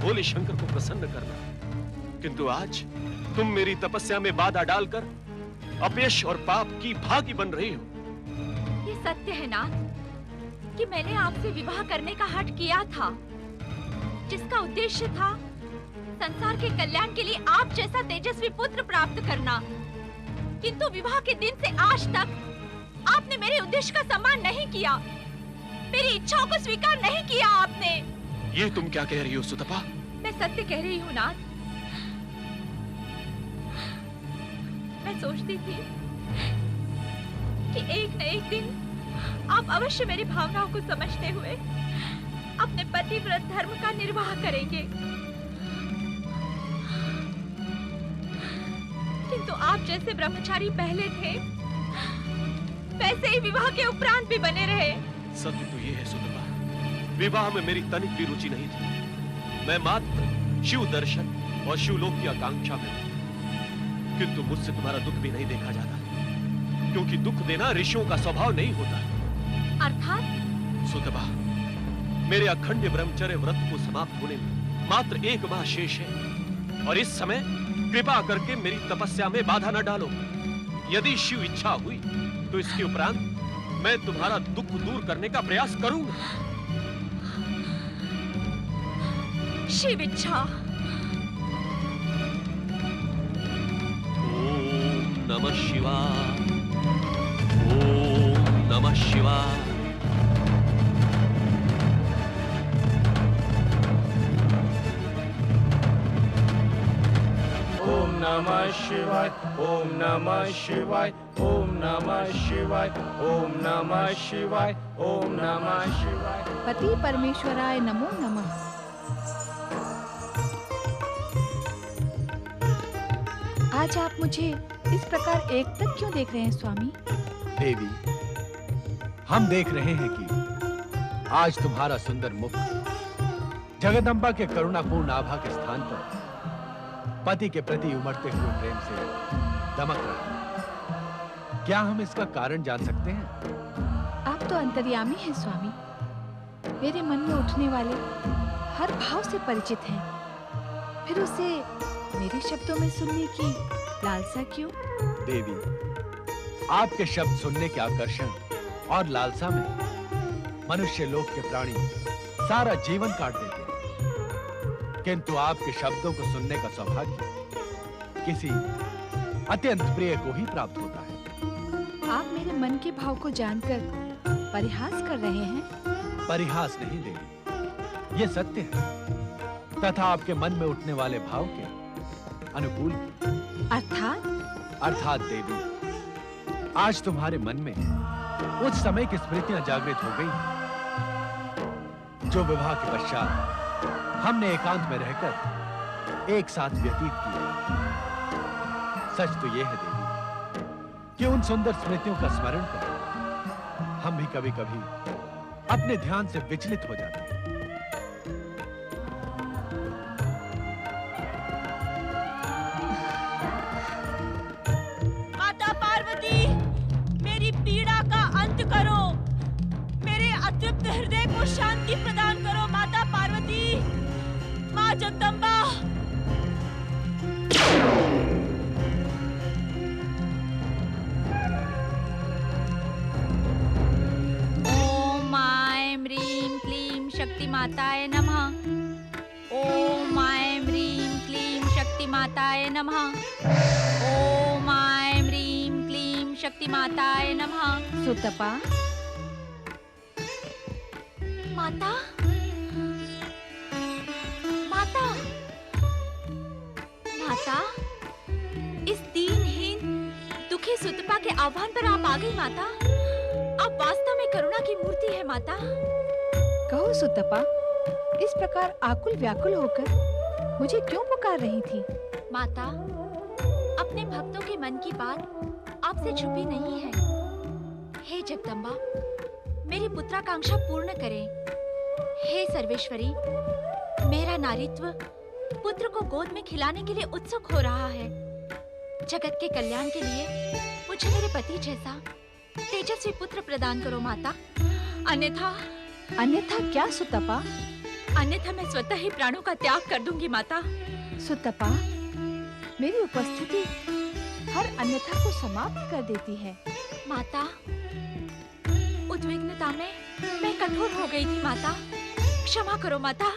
भोले शंकर को प्रसन्न करना, किंतु आज तुम मेरी तपस्या में बाधा डालकर अपयश और पाप की भागी बन रही हो। ये सत्य है नाथ कि मैंने आपसे विवाह करने का हठ किया था, जिसका उद्देश्य था संसार के कल्याण के लिए आप जैसा तेजस्वी पुत्र प्राप्त करना। किंतु विवाह के दिन से आज तक आपने मेरे उद्देश्य का सम्मान नहीं किया, मेरी इच्छाओं को स्वीकार नहीं किया आपने। ये तुम क्या कह रही हो सुतपा? मैं सत्य कह रही हूँ नाथ। मैं सोचती थी कि एक न एक दिन आप अवश्य मेरी भावनाओं को समझते हुए अपने पतिव्रत धर्म का निर्वाह करेंगे, किंतु आप जैसे ब्रह्मचारी पहले थे वैसे ही विवाह के उपरांत भी बने रहे। सत्य तो ये है सुतपा, विवाह में मेरी तनिक भी रुचि नहीं थी। मैं मात्र शिव दर्शन और शिवलोक की आकांक्षा में हूं। किंतु मुझसे तुम्हारा दुख भी नहीं देखा जाता, क्योंकि दुख देना ऋषियों का स्वभाव नहीं होता। अर्थात? सुतपा, मेरे अखंड ब्रह्मचर्य व्रत को समाप्त होने में मात्र 1 माह शेष है, और इस समय कृपा करके मेरी तपस्या में बाधा न डालो। यदि शिव इच्छा हुई तो इसके उपरांत मैं तुम्हारा दुख दूर करने का प्रयास करूंगा। शिव इच्छा? ओम नमः शिवाय, ओम नमः शिवाय। ओम नमः शिवाय, ओम नमः शिवाय, ओम नमः शिवाय, ओम नमः शिवाय, ओम नमः शिवाय। पति परमेश्वराय नमो नमः। आज आप मुझे इस प्रकार एक तक क्यों देख रहे हैं स्वामी? देवी, हम देख रहे हैं कि आज तुम्हारा सुंदर मुख जगदम्बा के करुणापूर्ण आभा के स्थान पर पति के प्रति उमड़ते हुए प्रेम से दमक रहा है। क्या हम इसका कारण जान सकते हैं? आप तो अंतर्यामी हैं स्वामी, मेरे मन में उठने वाले हर भाव से परिचित हैं, फिर उसे मेरे शब्दों में सुनने की लालसा क्यों? देवी, आपके शब्द सुनने के आकर्षण और लालसा में मनुष्य लोक के प्राणी सारा जीवन काट देते हैं, किंतु आपके शब्दों को सुनने का सौभाग्य किसी अत्यंत प्रिय को ही प्राप्त होता है। आप मेरे मन के भाव को जानकर परिहास कर रहे हैं? परिहास नहीं देवी, ये सत्य है, तथा आपके मन में उठने वाले भाव के अनुकूल। अर्थात देवी, आज तुम्हारे मन में उस समय की स्मृतियां जागृत हो गई जो विवाह के पश्चात हमने एकांत में रहकर एक साथ व्यतीत किया। सच तो यह है देवी कि उन सुंदर स्मृतियों का स्मरण कर हम भी कभी-कभी अपने ध्यान से विचलित हो जाते हैं। माता पार्वती, मेरी पीड़ा का अंत करो, मेरे अतृप्त हृदय को शांति प्रदान करो। माता पार्वती, माँ जगदम्बा। ओम ऐं ह्रीं क्लीं शक्ति माताय नमः। ओम ऐं ह्रीं क्लीं शक्ति माताय नमः। ओम ऐं ह्रीं क्लीं शक्ति माताय नमः। सुतपा, माता, माता, माता, इस दीनहीन दुखी सुतपा के आह्वान पर आप आ गई माता। आप वास्तव में करुणा की मूर्ति है माता। कहो सुतपा, इस प्रकार आकुल व्याकुल होकर मुझे क्यों पुकार रही थी? माता, अपने भक्तों के मन की बात आपसे छुपी नहीं है। हे जगदम्बा, मेरी पुत्राकांक्षा पूर्ण करें। हे सर्वेश्वरी, मेरा नारीत्व पुत्र को गोद में खिलाने के लिए उत्सुक हो रहा है। जगत के कल्याण के लिए मुझे मेरे पति जैसा तेजस्वी पुत्र प्रदान करो माता, अन्यथा अन्यथा क्या सुतपा? अन्यथा मैं स्वतः ही प्राणों का त्याग कर दूंगी माता। सुतपा, मेरी उपस्थिति हर अन्यथा को समाप्त कर देती है। माता, उद्विग्नता में मैं कठोर हो गई थी माता। क्षमा करो माता,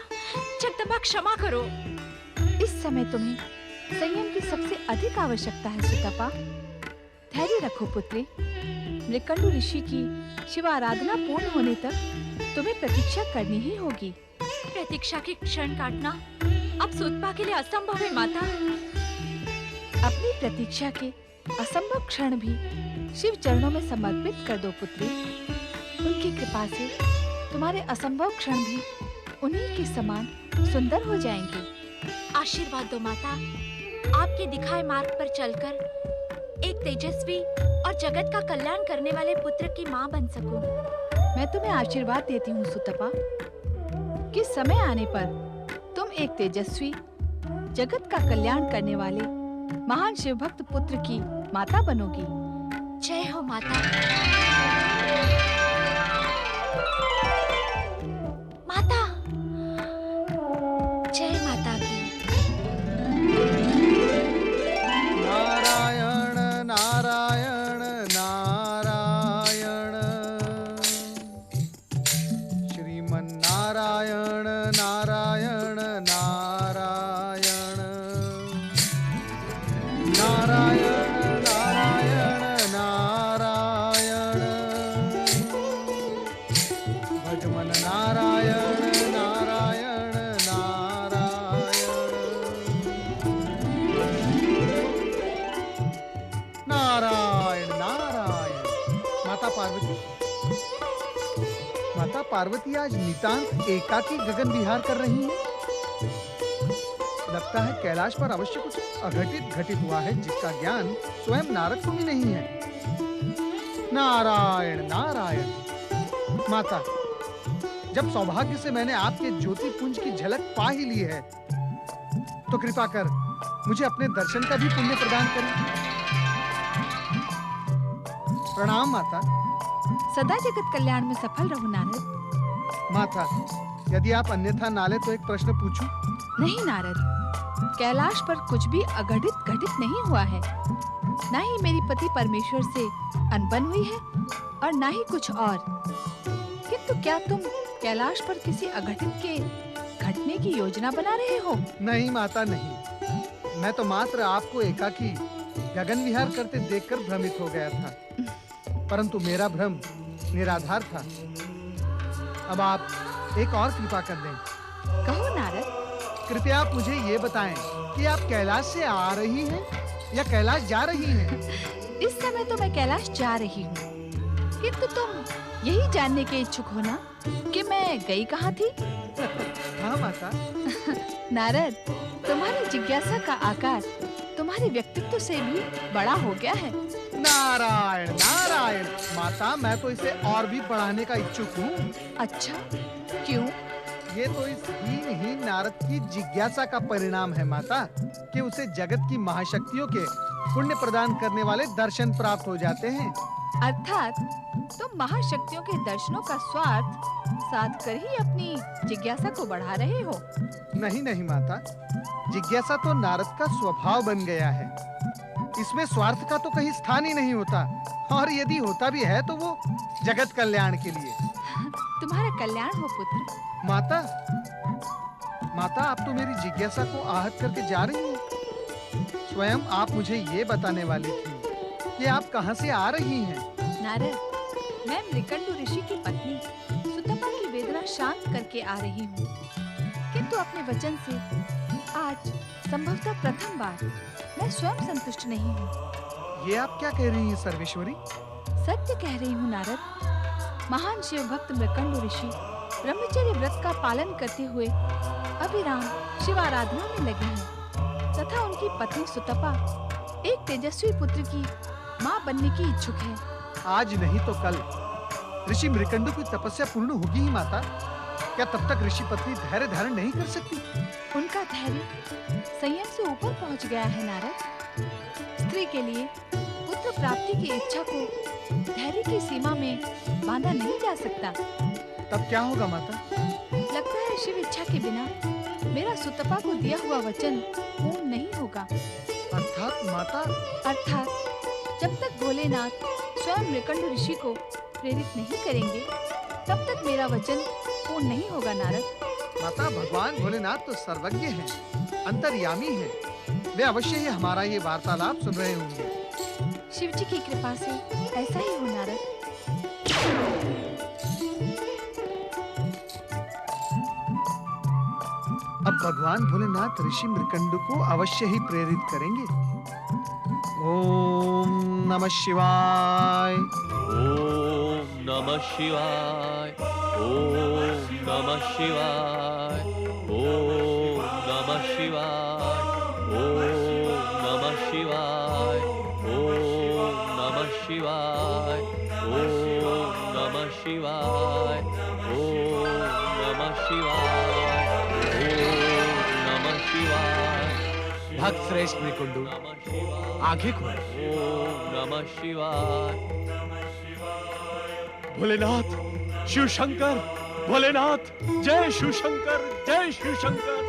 जगदम्बा क्षमा करो। इस समय तुम्हें संयम की सबसे अधिक आवश्यकता है सुतपा। धैर्य रखो पुत्री। मृकंडु ऋषि की शिव आराधना पूर्ण होने तक तुम्हें प्रतीक्षा करनी ही होगी। प्रतीक्षा की क्षण काटना अब सुतपा के लिए असंभव है माता। अपनी प्रतीक्षा के असंभव क्षण भी शिव चरणों में समर्पित कर दो पुत्री। उनकी कृपा से तुम्हारे असंभव क्षण भी उन्हीं के समान सुंदर हो जाएंगे। आशीर्वाद दो माता, आपके दिखाए मार्ग पर चलकर एक तेजस्वी और जगत का कल्याण करने वाले पुत्र की माँ बन सकूं। मैं तुम्हें आशीर्वाद देती हूँ सुतपा कि समय आने पर तुम एक तेजस्वी, जगत का कल्याण करने वाले महान शिव भक्त पुत्र की माता बनोगी। जय हो माता। माता, जय माता की। नारायण नारायण नारायण, श्रीमन नारायण नारायण नारायण, नारायण नारायण नारायण, भजमन नारायण नारायण नारायण, नारायण नारायण। माता पार्वती आज नितांत एकाकी गगन विहार कर रही हैं। लगता है कैलाश पर अवश्य कुछ अघटित घटित हुआ है जिसका ज्ञान स्वयं नारद को भी नहीं है। नारायण नारायण। माता, जब सौभाग्य से मैंने आपके ज्योति पुंज की झलक पा ही ली है तो कृपा कर मुझे अपने दर्शन का भी पुण्य प्रदान करें। प्रणाम माता। सदा जगत कल्याण में सफल रहो नारद। माता, यदि आप अन्यथा ना ले तो एक प्रश्न पूछूं? नहीं नारद, कैलाश पर कुछ भी अघटित घटित नहीं हुआ है। ना ही मेरी पति परमेश्वर से अनबन हुई है और ना ही कुछ और। किंतु क्या तुम कैलाश पर किसी अघटित के घटने की योजना बना रहे हो? नहीं माता नहीं, मैं तो मात्र आपको एकाकी गगन विहार करते देखकर भ्रमित हो गया था, परंतु मेरा भ्रम निराधार था। अब आप एक और कृपा कर दें। कहो नारद। कृपया आप मुझे ये बताएं कि आप कैलाश से आ रही हैं या कैलाश जा रही हैं? इस समय तो मैं कैलाश जा रही हूँ, किंतु तुम यही जानने के इच्छुक हो ना कि मैं गई कहाँ थी? हाँ माता। नारद, तुम्हारी जिज्ञासा का आकार तुम्हारे व्यक्तित्व से भी बड़ा हो गया है। नारायण नारायण। माता, मैं तो इसे और भी बढ़ाने का इच्छुक हूँ। अच्छा, क्यों? ये तो इस हीन नारद की जिज्ञासा का परिणाम है माता, कि उसे जगत की महाशक्तियों के पुण्य प्रदान करने वाले दर्शन प्राप्त हो जाते हैं। अर्थात तुम महाशक्तियों के दर्शनों का स्वार्थ साध कर ही अपनी जिज्ञासा को बढ़ा रहे हो। नहीं नहीं माता, जिज्ञासा तो नारद का स्वभाव बन गया है। इसमें स्वार्थ का तो कहीं स्थान ही नहीं होता, और यदि होता भी है तो वो जगत कल्याण के लिए। तुम्हारा कल्याण हो पुत्र। माता, आप तो मेरी जिज्ञासा को आहत करके जा रही हैं। स्वयं आप मुझे ये बताने वाली थी कि आप कहाँ से आ रही हैं। नारद, मैं मृकंडु ऋषि की पत्नी सुतपा की वेदना शांत करके आ रही हूँ, किंतु अपने वचन से आज संभवतः प्रथम बार मैं स्वयं संतुष्ट नहीं हूँ। ये आप क्या कह रही हैं सर्वेश्वरी? सत्य कह रही हूँ नारद। महान शिव भक्त मृकंडु ऋषि ब्रह्मचर्य व्रत का पालन करते हुए अभिराम शिव आराधना में लगे हैं, तथा उनकी पत्नी सुतपा एक तेजस्वी पुत्र की माँ बनने की इच्छुक है। आज नहीं तो कल ऋषि मृकंडु की तपस्या पूर्ण होगी ही माता। क्या तब तक ऋषि पत्नी धैर्य धारण नहीं कर सकती? उनका धैर्य संयम से ऊपर पहुँच गया है नारद। स्त्री के लिए पुत्र प्राप्ति की इच्छा को धैर्य की सीमा में बांधा नहीं जा सकता। तब क्या होगा माता? लगता है शिव इच्छा के बिना मेरा सुतपा को दिया हुआ वचन पूर्ण नहीं होगा। अर्थात माता, अर्थात जब तक भोलेनाथ स्वयं मृकंड ऋषि को प्रेरित नहीं करेंगे तब तक मेरा वचन पूर्ण नहीं होगा नारद। माता, भगवान भोलेनाथ तो सर्वज्ञ हैं, अंतर्यामी हैं। वे अवश्य ही हमारा ये वार्तालाप सुन रहे होंगे। शिव जी की कृपा से ऐसा ही हो नारद। अब भगवान भोलेनाथ ऋषि मृकंड को अवश्य ही प्रेरित करेंगे। ओम नमः शिवाय। ओम नमः शिवाय। ओम नमः शिवाय। ओम नमः शिवाय। ओम नमः शिवाय। ओम नमः शिवाय। ओम नमः शिवाय। ओम नमः शिवाय। ओम नमः शिवाय। भक्त श्रेष्ठ मृकुंडू, आंखें खोल। ओम नमः शिवाय। भोलेनाथ, शिव शंकर, भोलेनाथ, जय शिव शंकर, जय शिव शंकर।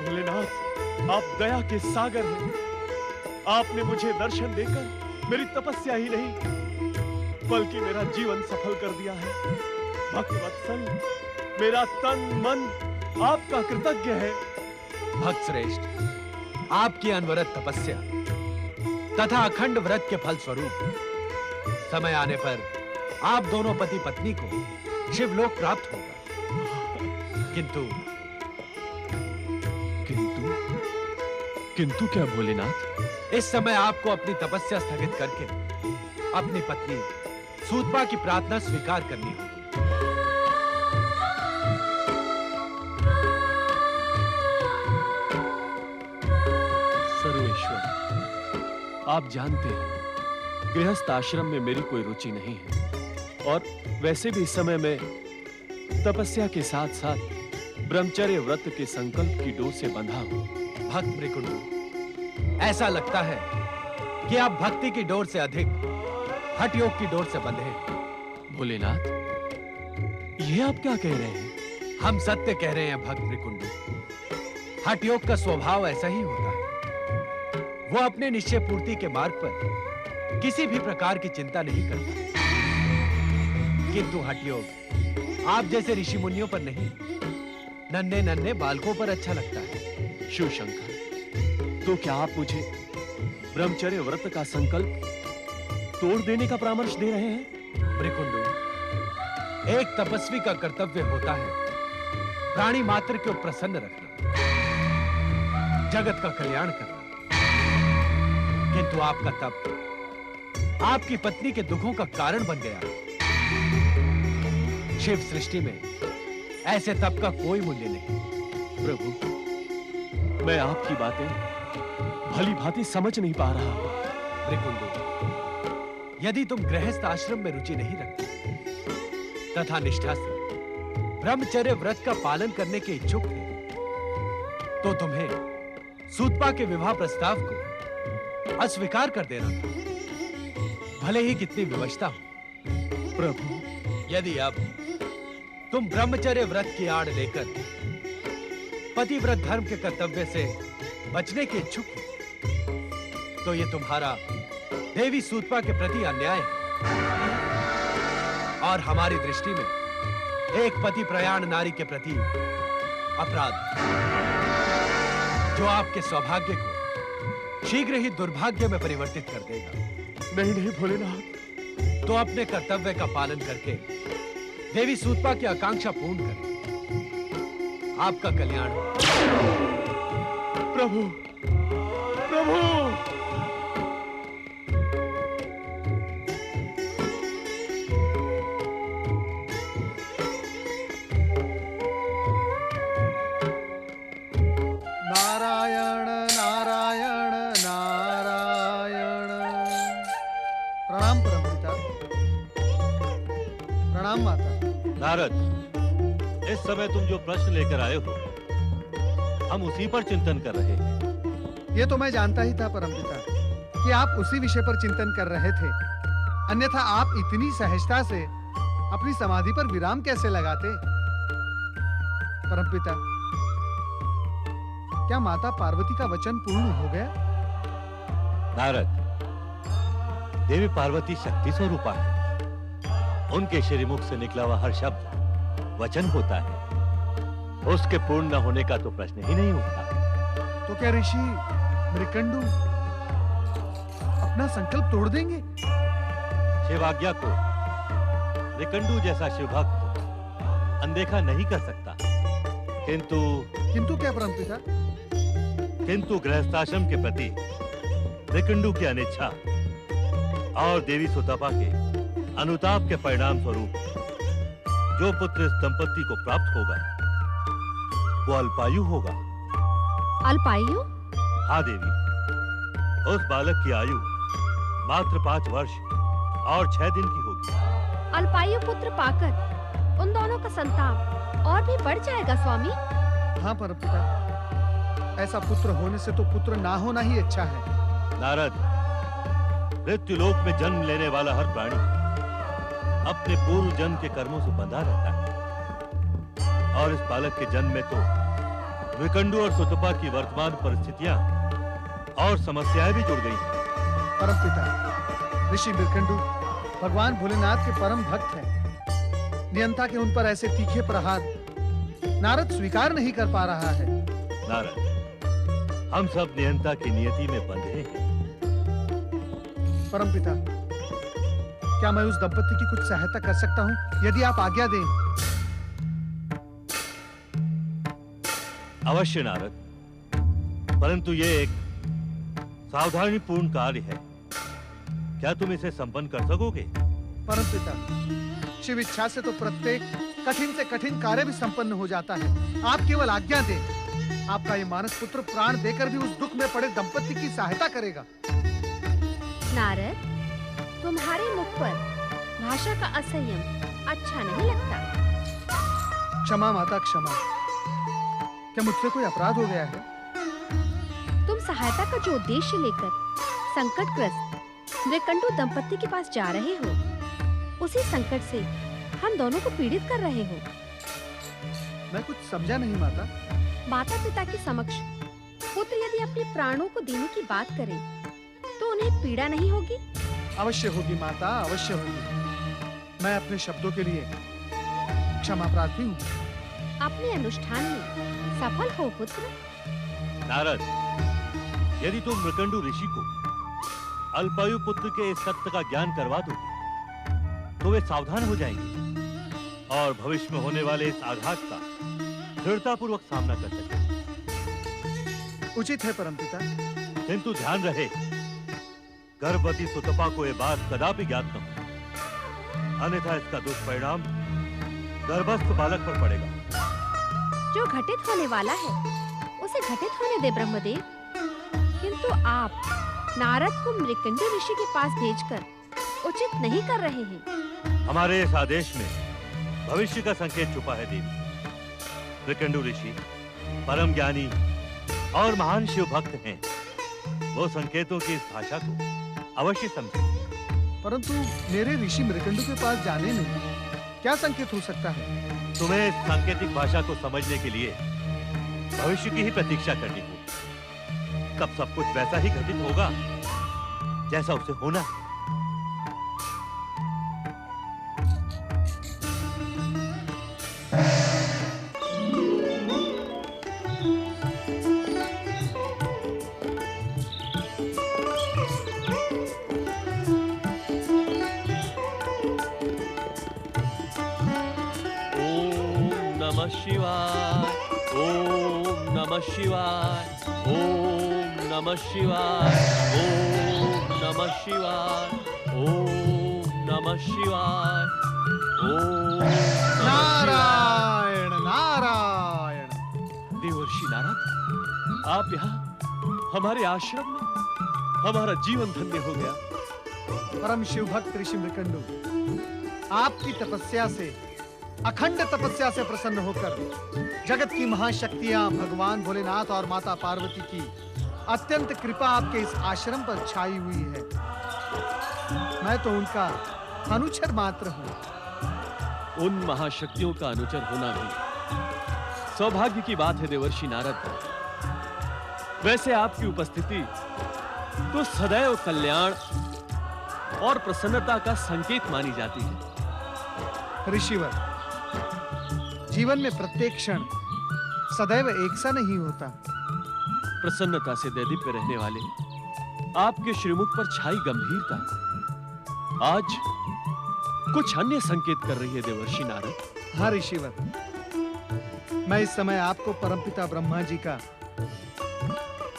भोलेनाथ, आप दया के सागर हैं। आपने मुझे दर्शन देकर मेरी तपस्या ही नहीं बल्कि मेरा जीवन सफल कर दिया है। भक्त वत्सल, मेरा तन मन आपका कृतज्ञ है। भक्त श्रेष्ठ, आपकी अनवरत तपस्या तथा अखंड व्रत के फल स्वरूप समय आने पर आप दोनों पति पत्नी को शिवलोक प्राप्त होगा। किंतु किंतु किंतु क्या भोलेनाथ? इस समय आपको अपनी तपस्या स्थगित करके अपनी पत्नी सूतपा की प्रार्थना स्वीकार करनी होगी। सर्वेश्वर, आप जानते हैं गृहस्थ आश्रम में मेरी कोई रुचि नहीं है और वैसे भी इस समय में तपस्या के साथ साथ ब्रह्मचर्य व्रत के संकल्प की डोर से बंधा हूं। भक्त मृकुंडू, ऐसा लगता है कि आप भक्ति की डोर से अधिक हठ योग की डोर से बंधे हैं। भोलेनाथ, ये आप क्या कह रहे हैं? हम सत्य कह रहे हैं भक्त मृकुंडू। हठ योग का स्वभाव ऐसा ही होता है। वो अपने निश्चय पूर्ति के मार्ग पर किसी भी प्रकार की चिंता नहीं करता। किंतु हठ योग आप जैसे ऋषि मुनियों पर नहीं, नन्हे नन्हे बालकों पर अच्छा लगता है। शिव शंकर, तो क्या आप मुझे ब्रह्मचर्य व्रत का संकल्प तोड़ देने का परामर्श दे रहे हैं? मृकुंडू, एक तपस्वी का कर्तव्य होता है प्राणी मात्र को प्रसन्न रखना, जगत का कल्याण करना। किंतु आपका तप आपकी पत्नी के दुखों का कारण बन गया। शिव सृष्टि में ऐसे तप का कोई मूल्य नहीं। प्रभु, मैं आपकी बातें भली भांति समझ नहीं पा रहा हूं। मृकुंडू, यदि तुम गृहस्थ आश्रम में रुचि नहीं रखते तथा निष्ठा से ब्रह्मचर्य व्रत का पालन करने के इच्छुक थे, तो तुम्हें सूतपा के विवाह प्रस्ताव को अस्वीकार कर देना था, भले ही कितनी विवशता हो। प्रभु, यदि अब तुम ब्रह्मचर्य व्रत की आड़ लेकर पतिव्रत धर्म के कर्तव्य से बचने के इच्छुक हो, तो ये तुम्हारा देवी सूतपा के प्रति अन्याय है और हमारी दृष्टि में एक पति प्रयाण नारी के प्रति अपराध, जो आपके सौभाग्य को शीघ्र ही दुर्भाग्य में परिवर्तित कर देगा। नहीं नहीं भोलेनाथ, तो अपने कर्तव्य का पालन करके देवी सूतपा की आकांक्षा पूर्ण करें। आपका कल्याण हो। प्रभु, प्रभु। नारायण नारायण नारायण। प्रणाम परमपिता। प्रणाम माता। नारद, इस समय तुम जो प्रश्न लेकर आए हो हम उसी पर चिंतन कर रहे हैं। ये तो मैं जानता ही था परमपिता कि आप उसी विषय पर चिंतन कर रहे थे, अन्यथा आप इतनी सहजता से अपनी समाधि पर विराम कैसे लगाते? परमपिता, क्या माता पार्वती का वचन पूर्ण हो गया? नारद, देवी पार्वती शक्ति स्वरूपा है। उनके श्रीमुख से निकला हुआ हर शब्द वचन होता है। उसके पूर्ण न होने का तो प्रश्न ही नहीं उठता। तो क्या ऋषि मृकंडू अपना संकल्प तोड़ देंगे? शिवाज्ञा को मृकंडू जैसा शिवभक्त अनदेखा नहीं कर सकता। किंतु क्या परमपिता? किंतु गृहस्थाश्रम के प्रति मृकंडू की अनिच्छा और देवी सुतपा के अनुताप के परिणाम स्वरूप जो पुत्र इस दंपति को प्राप्त होगा वो अल्पायु होगा। अल्पायु? हाँ देवी, उस बालक की आयु मात्र 5 वर्ष और 6 दिन की होगी। अल्पायु पुत्र पाकर उन दोनों का संताप और भी बढ़ जाएगा स्वामी। हाँ परमपिता, ऐसा पुत्र होने से तो पुत्र ना होना ही अच्छा है। नारद, मृत्युलोक में जन्म लेने वाला हर प्राणी अपने पूर्व जन्म के कर्मों से बंधा रहता है और इस बालक के जन्म में तो मृकंडू और सुतपा की वर्तमान परिस्थितियां और समस्याएं भी जुड़ गई हैं। परमपिता, ऋषि मृकंडू भगवान भोलेनाथ के परम भक्त हैं। नियंता के उन पर ऐसे तीखे प्रहार नारद स्वीकार नहीं कर पा रहा है। नारद, हम सब नियंता की नियति में बंधे हैं। परमपिता, क्या मैं उस दंपति की कुछ सहायता कर सकता हूं, यदि आप आज्ञा दें? अवश्य नारद, परंतु ये एक सावधानीपूर्ण कार्य है। क्या तुम इसे संपन्न कर सकोगे? परमपिता, शिव इच्छा से तो प्रत्येक कठिन से कठिन कार्य भी संपन्न हो जाता है। आप केवल आज्ञा दें। आपका ये मानस पुत्र प्राण देकर भी उस दुख में पड़े दंपति की सहायता करेगा। नारद, तुम्हारे मुख पर भाषा का असंयम अच्छा नहीं लगता। क्षमा माता, क्षमा। क्या मुझसे कोई अपराध हो गया है? तुम सहायता का जो उद्देश्य लेकर संकटग्रस्त मृकंडू दंपति के पास जा रहे हो, उसी संकट से हम दोनों को पीड़ित कर रहे हो। मैं कुछ समझा नहीं माता। माता पिता के समक्ष पुत्र यदि अपने प्राणों को देने की बात करे तो उन्हें पीड़ा नहीं होगी? अवश्य होगी माता, अवश्य होगी। मैं अपने शब्दों के लिए क्षमा प्रार्थी हूँ। अपने अनुष्ठान में सफल हो पुत्र। नारद, यदि तुम मृकंडू ऋषि को अल्पायु पुत्र के इस सत्य का ज्ञान करवा दोगे तो वे सावधान हो जाएंगे और भविष्य में होने वाले इस आघात का दृढ़तापूर्वक सामना कर सकेंगे। उचित है परमपिता। किंतु ध्यान रहे, गर्भवती सुतपा को यह बात कदापि ज्ञात न हो, अन्यथा इसका दुष्परिणाम गर्भस्थ बालक पर पड़ेगा। जो घटित होने वाला है उसे घटित होने दे ब्रह्मदेव। किंतु आप नारद को मृकंडू ऋषि के पास भेजकर उचित नहीं कर रहे हैं। हमारे इस आदेश में भविष्य का संकेत छुपा है देवी। मृकंडू ऋषि परम ज्ञानी और महान शिव भक्त हैं। वो संकेतों की इस भाषा को अवश्य समझेंगे। परंतु मेरे ऋषि मृकंडू के पास जाने में क्या संकेत हो सकता है? तुम्हें इस सांकेतिक भाषा को समझने के लिए भविष्य की ही प्रतीक्षा करनी होगी। तब सब कुछ वैसा ही घटित होगा जैसा उसे होना है। शिवाय, ओम नमः शिवाय, ओम नमः शिवाय, ओम नमः शिवाय, ओम नमः शिवाय, ओम नारायण नारायण। देवर्षि नारद, आप यहाँ हमारे आश्रम में, हमारा जीवन धन्य हो गया। परम शिव भक्त ऋषि मृकंडू, आपकी तपस्या से, अखंड तपस्या से प्रसन्न होकर जगत की महाशक्तियां भगवान भोलेनाथ और माता पार्वती की अत्यंत कृपा आपके इस आश्रम पर छाई हुई है। मैं तो उनका अनुचर मात्र हूं। उन महाशक्तियों का अनुचर होना भी सौभाग्य की बात है देवर्षि नारद। वैसे आपकी उपस्थिति तो सदैव कल्याण और प्रसन्नता का संकेत मानी जाती है। ऋषिवर, जीवन में प्रत्येक क्षण सदैव एक सा नहीं होता। प्रसन्नता से दैदीप्य रहने वाले आपके श्रीमुख पर छाई गंभीरता आज कुछ अन्य संकेत कर रही है देवर्षि नारद। हाँ ऋषिवर, मैं इस समय आपको परमपिता ब्रह्मा जी का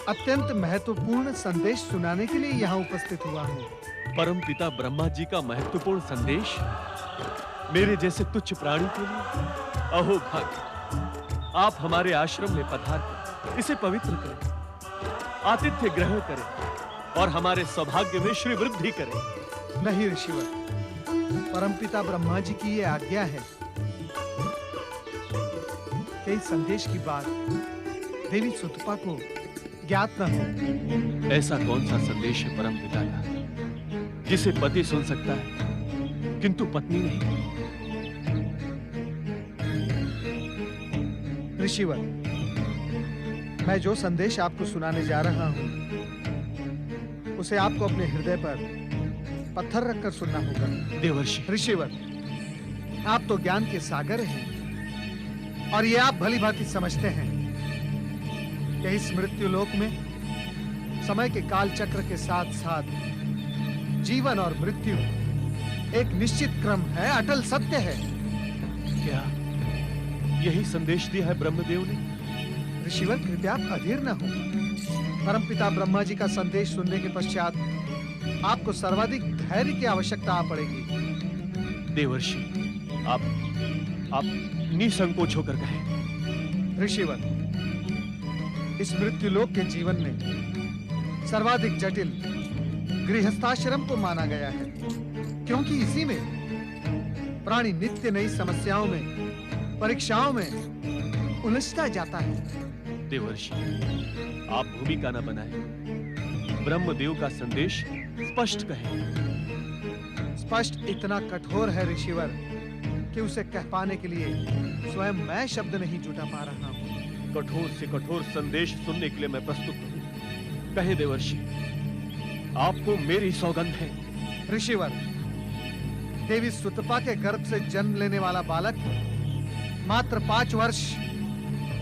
अत्यंत महत्वपूर्ण संदेश सुनाने के लिए यहाँ उपस्थित हुआ हूँ। परमपिता ब्रह्मा जी का महत्वपूर्ण संदेश मेरे जैसे तुच्छ प्राणी के लिए? अहो भाग्य, आप हमारे आश्रम में पधार कर इसे पवित्र करें, आतिथ्य ग्रहण करें और हमारे सौभाग्य में श्री वृद्धि करें। नहीं ऋषिवर, परमपिता ब्रह्मा जी की ये आज्ञा है कि इस संदेश की बात देवी सुतपा को ज्ञात न हो। ऐसा कौन सा संदेश है परमपिता का जिसे पति सुन सकता है किंतु पत्नी नहीं? ऋषिवर, मैं जो संदेश आपको सुनाने जा रहा हूं उसे आपको अपने हृदय पर पत्थर रखकर सुनना होगा। देवर्षि। ऋषिवर, आप तो ज्ञान के सागर हैं और ये आप भली भांति समझते हैं कि इस मृत्यु लोक में समय के काल चक्र के साथ साथ जीवन और मृत्यु एक निश्चित क्रम है, अटल सत्य है। क्या यही संदेश दिया है ब्रह्मदेव ने? ऋषिवर, कृपया आप अधीर न हो। परमपिता ब्रह्मा जी का संदेश सुनने के पश्चात आपको सर्वाधिक धैर्य की आवश्यकता पड़ेगी। देवर्षि, आप निसंकोच होकर कहें। ऋषिवर, इस मृत्युलोक के जीवन में सर्वाधिक जटिल गृहस्थाश्रम को माना गया है, क्योंकि इसी में प्राणी नित्य नई समस्याओं में, परीक्षाओं में उलझता जाता है। देवर्षि, आप भूमिका न बनाए, ब्रह्मदेव का संदेश स्पष्ट कहें। स्पष्ट इतना कठोर है ऋषिवर कि उसे कह पाने के लिए स्वयं मैं शब्द नहीं जुटा पा रहा हूं। कठोर से कठोर संदेश सुनने के लिए मैं प्रस्तुत हूं। कहे देवर्षि, आपको मेरी सौगंध है। ऋषिवर, देवी सुतपा के गर्भ से जन्म लेने वाला बालक मात्र 5 वर्ष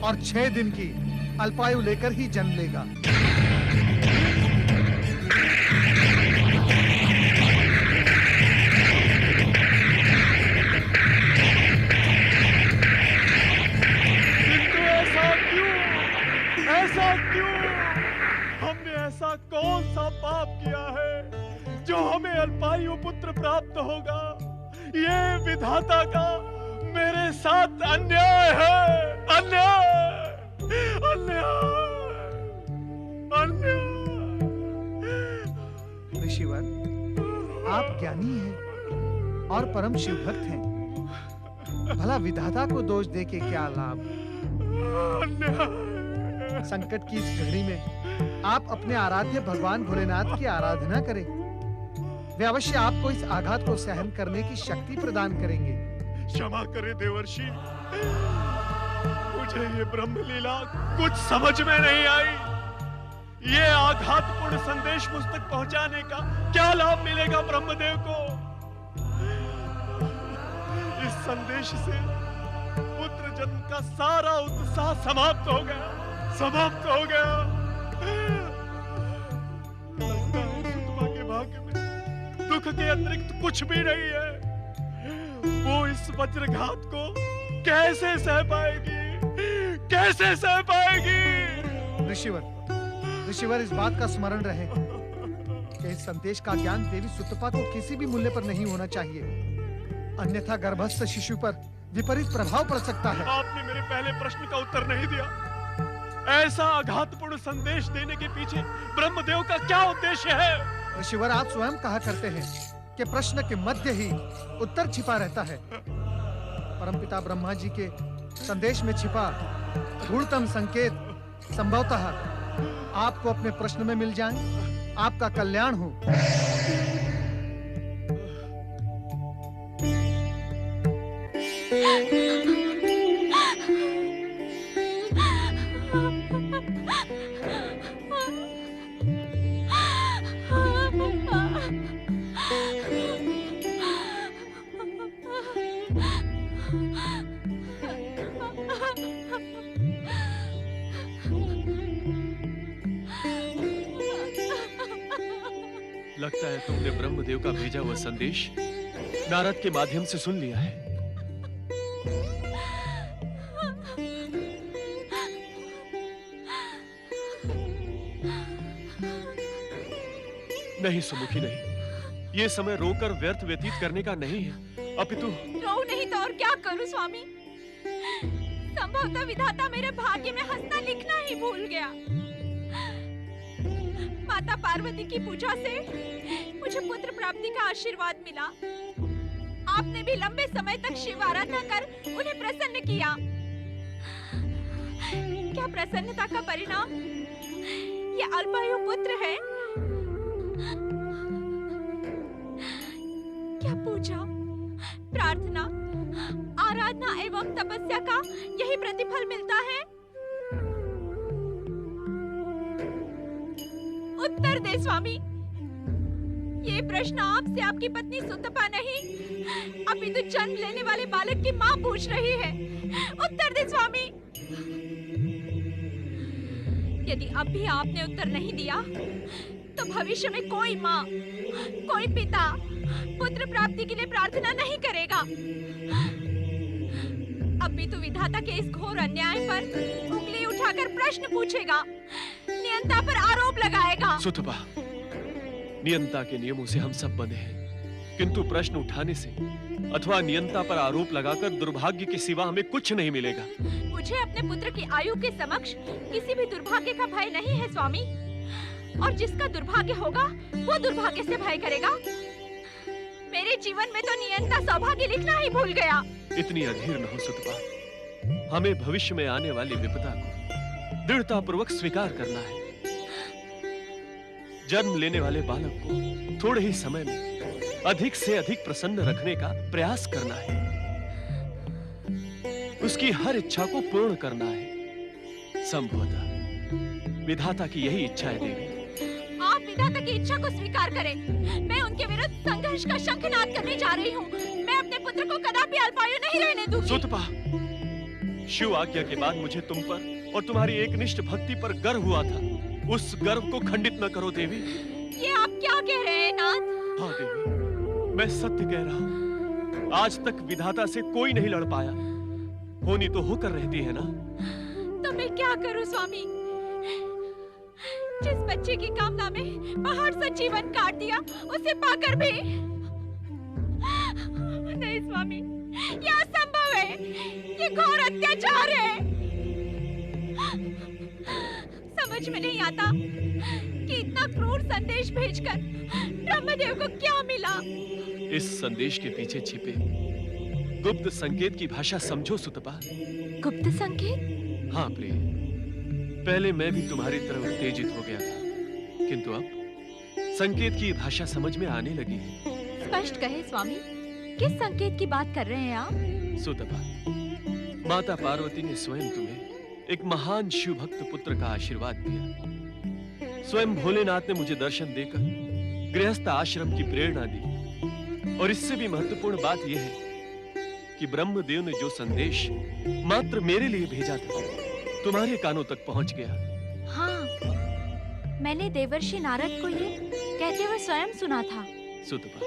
और 6 दिन की अल्पायु लेकर ही जन्म लेगा। हमने ऐसा कौन सा पाप किया है जो हमें अल्पायु पुत्र प्राप्त होगा? ये विधाता का मेरे साथ अन्याय है, अन्याय, अन्याय, अन्याय। ऋषिवर, आप ज्ञानी हैं और परम शिव भक्त हैं, भला विधाता को दोष देके क्या लाभ? संकट की इस घड़ी में आप अपने आराध्य भगवान भोलेनाथ की आराधना करें। वे अवश्य आपको इस आघात को सहन करने की शक्ति प्रदान करेंगे। क्षमा करें देवर्षि, मुझे ये ब्रह्मलीला कुछ समझ में नहीं आई। ये आघातपूर्ण संदेश मुझ तक पहुंचाने का क्या लाभ मिलेगा ब्रह्मदेव को? इस संदेश से पुत्र जन्म का सारा उत्साह समाप्त हो गया, समाप्त हो गया। लगता है सुतपा के भाग्य में दुख के अतिरिक्त कुछ भी नहीं है। वो इस वज्रघात को कैसे सह पाएगी, कैसे सह पाएगी? ऋषिवर, इस बात का स्मरण रहे कि इस संदेश का ज्ञान देवी सुतपा को किसी भी मूल्य पर नहीं होना चाहिए, अन्यथा गर्भस्थ शिशु पर विपरीत प्रभाव पड़ सकता है। आपने मेरे पहले प्रश्न का उत्तर नहीं दिया। ऐसा आघातपूर्ण संदेश देने के पीछे ब्रह्मदेव का क्या उद्देश्य है? ऋषिवर, आप स्वयं कहा करते हैं कि प्रश्न के मध्य ही उत्तर छिपा रहता है। परमपिता ब्रह्मा जी के संदेश में छिपा गूढ़तम संकेत संभवतः आपको अपने प्रश्न में मिल जाए। आपका कल्याण हो। लगता है तुमने ब्रह्मदेव का भेजा हुआ संदेश नारद के माध्यम से सुन लिया है। नहीं सुमुखी, नहीं। ये समय रोकर व्यर्थ व्यतीत करने का नहीं है, अपितु रो नहीं तो और क्या करूं स्वामी? संभवतः विधाता मेरे भाग्य में हंसना लिखना ही भूल गया। माता पार्वती की पूजा से मुझे पुत्र प्राप्ति का आशीर्वाद मिला। आपने भी लंबे समय तक शिव आराधना कर उन्हें प्रसन्न किया। क्या प्रसन्नता का परिणाम ये अल्पायु पुत्र है? क्या पूजा, प्रार्थना, आराधना एवं तपस्या का यही प्रतिफल मिलता है? उत्तर दे स्वामी। ये प्रश्न आपसे आपकी पत्नी सुतपा नहीं, अपितु जन्म लेने वाले बालक की माँ पूछ रही है। उत्तर दे स्वामी। यदि अब भी आपने उत्तर नहीं दिया तो भविष्य में कोई माँ, कोई पिता पुत्र प्राप्ति के लिए प्रार्थना नहीं करेगा। अपितु विधाता के इस घोर अन्याय पर उंगली उठाकर प्रश्न पूछेगा, नियंता पर आरोप लगाएगा। सुतपा, नियंता के नियमों से हम सब बंधे हैं, किंतु प्रश्न उठाने से अथवा नियंता पर आरोप लगाकर दुर्भाग्य के सिवा हमें कुछ नहीं मिलेगा। मुझे अपने पुत्र की आयु के समक्ष किसी भी दुर्भाग्य का भय नहीं है स्वामी, और जिसका दुर्भाग्य होगा वो दुर्भाग्य से भय करेगा। मेरे जीवन में तो नियंता सौभाग्य लिखना ही भूल गया। इतनी अधीर न हो सुतपा, हमें भविष्य में आने वाली विपदा को दृढ़ता पूर्वक स्वीकार करना है। जन्म लेने वाले बालक को थोड़े ही समय में अधिक से अधिक प्रसन्न रखने का प्रयास करना है। उसकी हर इच्छा को पूर्ण करना है। संभवतः विधाता की यही इच्छा है देवी। आप विधाता की इच्छा को स्वीकार करें। मैं उनके विरुद्ध संघर्ष का शंखनाद करने जा रही हूँ। मैं अपने पुत्र को कदापि अल्पायु नहीं रहने दूंगी। सुतपा, शिव आज्ञा के बाद मुझे तुम पर और तुम्हारी एकनिष्ठ भक्ति पर गर्व हुआ था। उस गर्व को खंडित न करो देवी। ये आप क्या कह रहे हैं नाथ? हाँ देवी, मैं सत्य कह रहा हूँ। आज तक विधाता से कोई नहीं लड़ पाया। होनी तो होकर रहती है ना। तो मैं क्या करूं स्वामी? जिस बच्चे की कामना में पहाड़ सा जीवन काट दिया, उसे पाकर भी नहीं स्वामी, ये असंभव है। ये घोर अत्याचार है। समझ में नहीं आता कि इतना क्रूर संदेश भेजकर ब्रह्मदेव को क्या मिला। इस संदेश के पीछे छिपे गुप्त संकेत की भाषा समझो सुतपा। गुप्त संकेत? हाँ प्रिय, पहले मैं भी तुम्हारी तरह उत्तेजित हो गया था, किंतु अब संकेत की भाषा समझ में आने लगी है। स्पष्ट कहे स्वामी, किस संकेत की बात कर रहे हैं आप? सुतपा, माता पार्वती ने स्वयं तुम्हें एक महान शिव भक्त पुत्र का आशीर्वाद दिया। स्वयं भोलेनाथ ने मुझे दर्शन देकर गृहस्थ आश्रम की प्रेरणा दी। और इससे भी महत्वपूर्ण बात यह है कि ब्रह्मदेव ने जो संदेश मात्र मेरे लिए भेजा था, तुम्हारे कानों तक पहुंच गया। हाँ, मैंने देवर्षि नारद को ये कहते हुए स्वयं सुना था। सुतपा,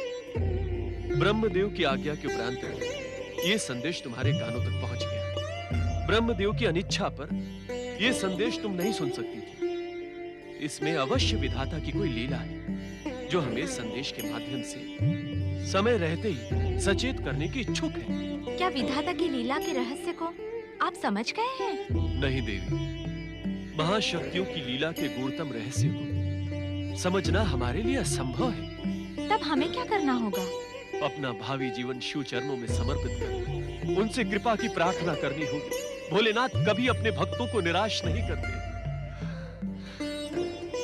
ब्रह्मदेव की आज्ञा के उपरांत ये संदेश तुम्हारे कानों तक पहुंच गया। ब्रह्मदेव की अनिच्छा पर यह संदेश तुम नहीं सुन सकती थी। इसमें अवश्य विधाता की कोई लीला है, जो हमें संदेश के माध्यम से समय रहते ही सचेत करने की इच्छुक है। क्या विधाता की लीला के रहस्य को आप समझ गए हैं? नहीं देवी, महाशक्तियों की लीला के गूढ़तम रहस्य को समझना हमारे लिए असंभव है। तब हमें क्या करना होगा? अपना भावी जीवन शिव चरणों में समर्पित कर उनसे कृपा की प्रार्थना करनी होगी। भोलेनाथ कभी अपने भक्तों को निराश नहीं करते।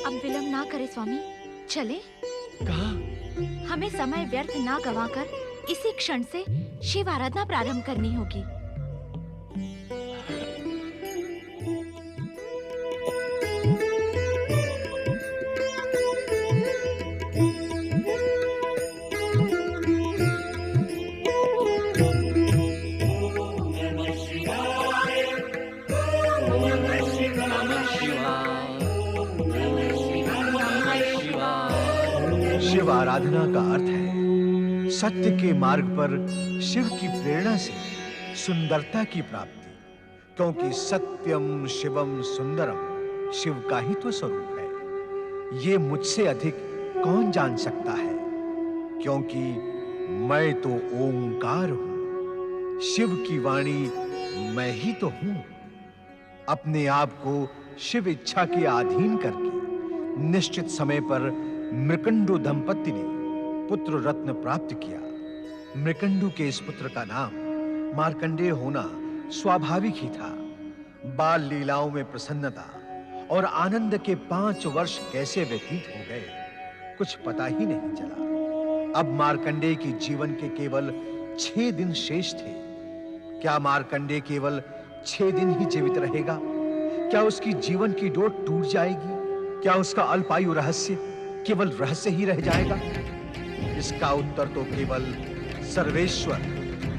अब विलंब ना करें स्वामी, चले। कहाँ? हमें समय व्यर्थ ना गवाकर इसी क्षण से शिव आराधना प्रारंभ करनी होगी। शिव आराधना का अर्थ है सत्य के मार्ग पर शिव की प्रेरणा से सुंदरता की प्राप्ति, क्योंकि सत्यम शिवम सुंदरम शिव का ही तो स्वरूप है। ये मुझसे अधिक कौन जान सकता है, क्योंकि मैं तो ओंकार हूं, शिव की वाणी मैं ही तो हूं। अपने आप को शिव इच्छा के अधीन करके निश्चित समय पर मृकंडु दंपति ने पुत्र रत्न प्राप्त किया। मृकंडु के इस पुत्र का नाम मार्कंडेय होना स्वाभाविक ही था। बाल लीलाओं में प्रसन्नता और आनंद के 5 वर्ष कैसे व्यतीत हो गए, कुछ पता ही नहीं चला। अब मार्कंडेय के जीवन के केवल 6 दिन शेष थे। क्या मार्कंडेय केवल 6 दिन ही जीवित रहेगा? क्या उसकी जीवन की डोर टूट जाएगी? क्या उसका अल्पायु रहस्य केवल रहस्य ही रह जाएगा? इसका उत्तर तो केवल सर्वेश्वर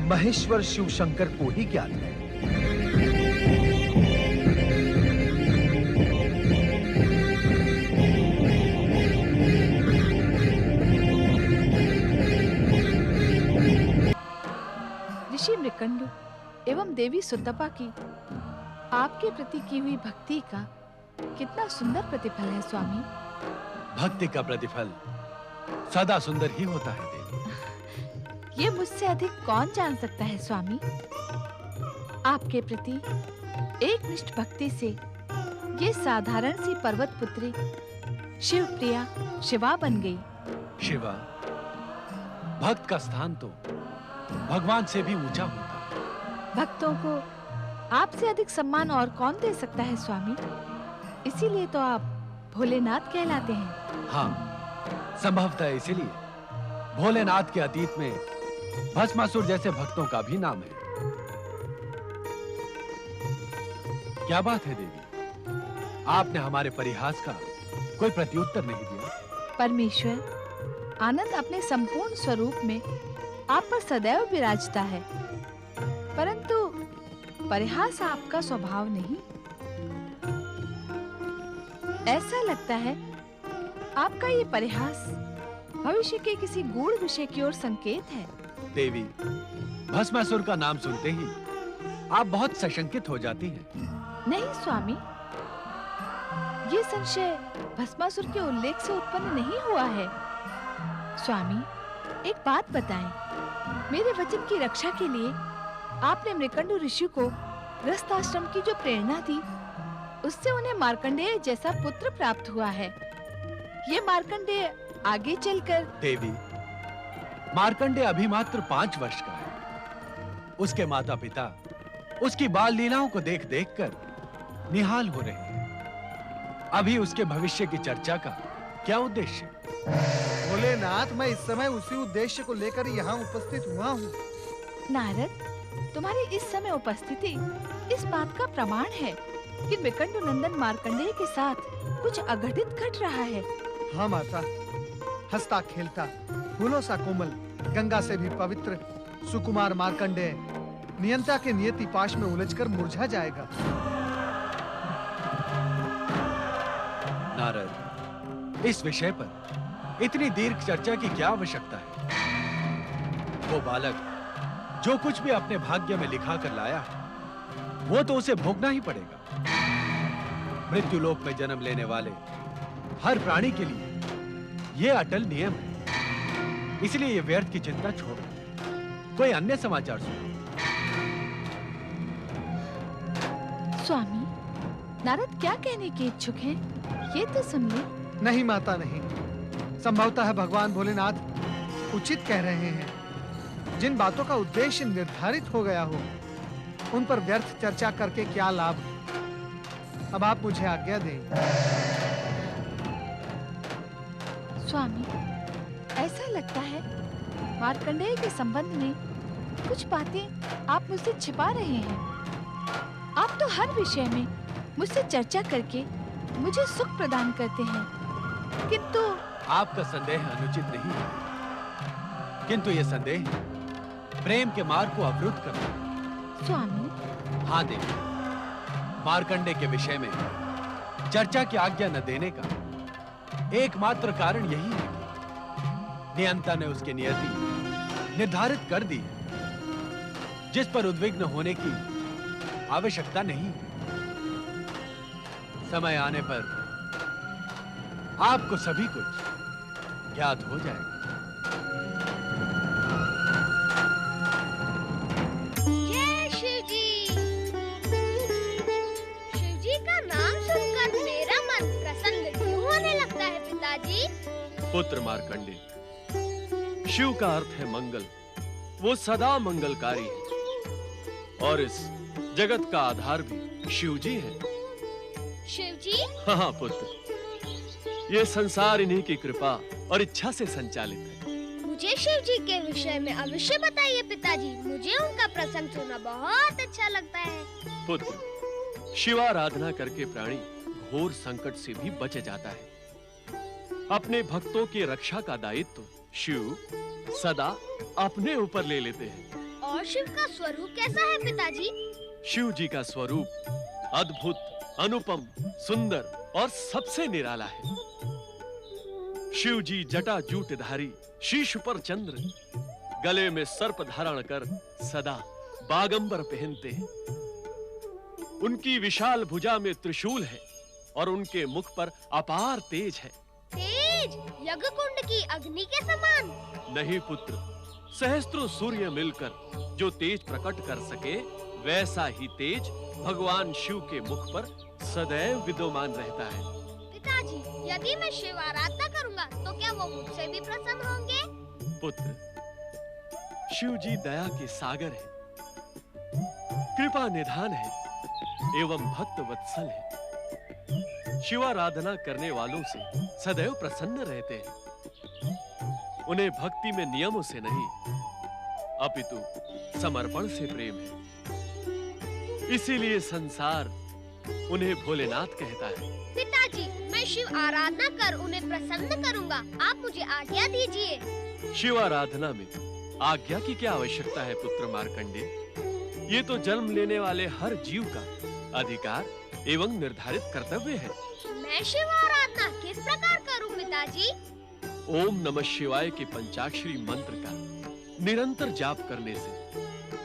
महेश्वर शिव शंकर को ही ज्ञात है। ऋषि मृकंडु एवं देवी सुतपा की आपके प्रति की हुई भक्ति का कितना सुंदर प्रतिफल है स्वामी। भक्ति का प्रतिफल सदा सुंदर ही होता है देवी। ये मुझसे अधिक कौन जान सकता है स्वामी। आपके प्रति एकनिष्ठ भक्ति से ये साधारण सी पर्वत पुत्री शिव प्रिया शिवा बन गई। शिवा, भक्त का स्थान तो भगवान से भी ऊंचा होता है। भक्तों को आपसे अधिक सम्मान और कौन दे सकता है स्वामी। इसीलिए तो आप भोलेनाथ कहलाते हैं। हाँ, संभवतः इसीलिए भोलेनाथ के अतीत में भस्मासुर जैसे भक्तों का भी नाम है। क्या बात है देवी, आपने हमारे परिहास का कोई प्रत्युत्तर नहीं दिया। परमेश्वर आनंद अपने संपूर्ण स्वरूप में आप पर सदैव विराजता है, परंतु परिहास आपका स्वभाव नहीं। ऐसा लगता है आपका ये परिहास भविष्य के किसी गूढ़ विषय की ओर संकेत है। देवी, भस्मासुर का नाम सुनते ही आप बहुत सशंकित हो जाती हैं। नहीं स्वामी, ये संशय भस्मासुर के उल्लेख से उत्पन्न नहीं हुआ है। स्वामी, एक बात बताएं, मेरे वचन की रक्षा के लिए आपने मृकंडु ऋषि को गृहस्थ आश्रम की जो प्रेरणा दी, उससे उन्हें मार्कंडेय जैसा पुत्र प्राप्त हुआ है। ये मार्कंडेय आगे चलकर देवी, मार्कंडेय अभी मात्र 5 वर्ष का है। उसके माता पिता उसकी बाल लीलाओं को देख देख कर निहाल हो रहे हैं। अभी उसके भविष्य की चर्चा का क्या उद्देश्य? भोलेनाथ, मैं इस समय उसी उद्देश्य को लेकर यहाँ उपस्थित हुआ हूँ। नारद, तुम्हारी इस समय उपस्थिति इस बात का प्रमाण है कि मृकंडु नंदन मार्कंडेय के साथ कुछ अघटित घट रहा है। हाँ माता, हंसता खेलता फूलों सा कोमल, गंगा से भी पवित्र सुकुमार मार्कंडेय नियंता के नियति पाश में उलझकर मुरझा जाएगा। नारद, इस विषय पर इतनी दीर्घ चर्चा की क्या आवश्यकता है? वो बालक जो कुछ भी अपने भाग्य में लिखा कर लाया है, वो तो उसे भोगना ही पड़ेगा। मृत्यु लोक में जन्म लेने वाले हर प्राणी के लिए ये अटल नियम है। इसलिए ये व्यर्थ की चिंता छोड़ो, कोई अन्य समाचार सुनो। स्वामी, नारद क्या कहने के इच्छुक हैं? ये तो सुन ले। नहीं माता, नहीं। संभवतः है भगवान भोलेनाथ उचित कह रहे हैं। जिन बातों का उद्देश्य निर्धारित हो गया हो, उन पर व्यर्थ चर्चा करके क्या लाभ। अब आप मुझे आज्ञा दें। स्वामी, ऐसा लगता है मार्कंडेय के संबंध में कुछ बातें आप मुझसे छिपा रहे हैं। आप तो हर विषय में मुझसे चर्चा करके मुझे सुख प्रदान करते हैं, किंतु आपका संदेह अनुचित नहीं है, किंतु यह संदेह प्रेम के मार्ग को अवरुद्ध करता है। स्वामी, हाँ देवी, मार्कंडेय के विषय में चर्चा की आज्ञा न देने का एकमात्र कारण यही है नियंता ने उसकी नियति निर्धारित कर दी, जिस पर उद्विग्न होने की आवश्यकता नहीं। समय आने पर आपको सभी कुछ ज्ञात हो जाएगा। जय शिव जी। शिव जी का नाम सुनकर मेरा मन प्रसन्न क्यों होने लगता है पिताजी? पुत्र मार्कंडे, शिव का अर्थ है मंगल। वो सदा मंगलकारी है और इस जगत का आधार भी शिव जी है। शिव जी? हाँ पुत्र, ये संसार इन्हीं की कृपा और इच्छा से संचालित है। मुझे शिव जी के विषय में अवश्य बताइए पिताजी। मुझे उनका प्रसंग सुनना बहुत अच्छा लगता है। पुत्र, शिवाराधना करके प्राणी घोर संकट से भी बच जाता है। अपने भक्तों की रक्षा का दायित्व शिव सदा अपने ऊपर ले लेते हैं। और शिव का स्वरूप कैसा है पिताजी? शिव जी का स्वरूप अद्भुत, अनुपम, सुंदर और सबसे निराला है। शिव जी जटा जूटधारी, शीश पर चंद्र, गले में सर्प धारण कर सदा बागंबर पहनते हैं। उनकी विशाल भुजा में त्रिशूल है और उनके मुख पर अपार तेज है। तेज? यज्ञकुंड की अग्नि के समान? नहीं पुत्र, सहस्त्रों सूर्य मिलकर जो तेज प्रकट कर सके, वैसा ही तेज भगवान शिव के मुख पर सदैव विद्यमान रहता है। पिताजी, यदि मैं शिव आराधना करूंगा तो क्या वो मुझसे भी प्रसन्न होंगे? पुत्र, शिव जी दया के सागर है, कृपा निधान है एवं भक्त वत्सल है। शिवाराधना करने वालों से सदैव प्रसन्न रहते हैं। उन्हें भक्ति में नियमों से नहीं, अपितु समर्पण से प्रेम है। इसीलिए संसार उन्हें भोलेनाथ कहता है। पिताजी, मैं शिव आराधना कर उन्हें प्रसन्न करूंगा। आप मुझे आज्ञा दीजिए। शिवाराधना में आज्ञा की क्या आवश्यकता है पुत्र मार्कंडे? ये तो जन्म लेने वाले हर जीव का अधिकार एवं निर्धारित कर्तव्य है। मैं शिव आराधना किस प्रकार करूं पिताजी? ओम नमः शिवाय के पंचाक्षरी मंत्र का निरंतर जाप करने से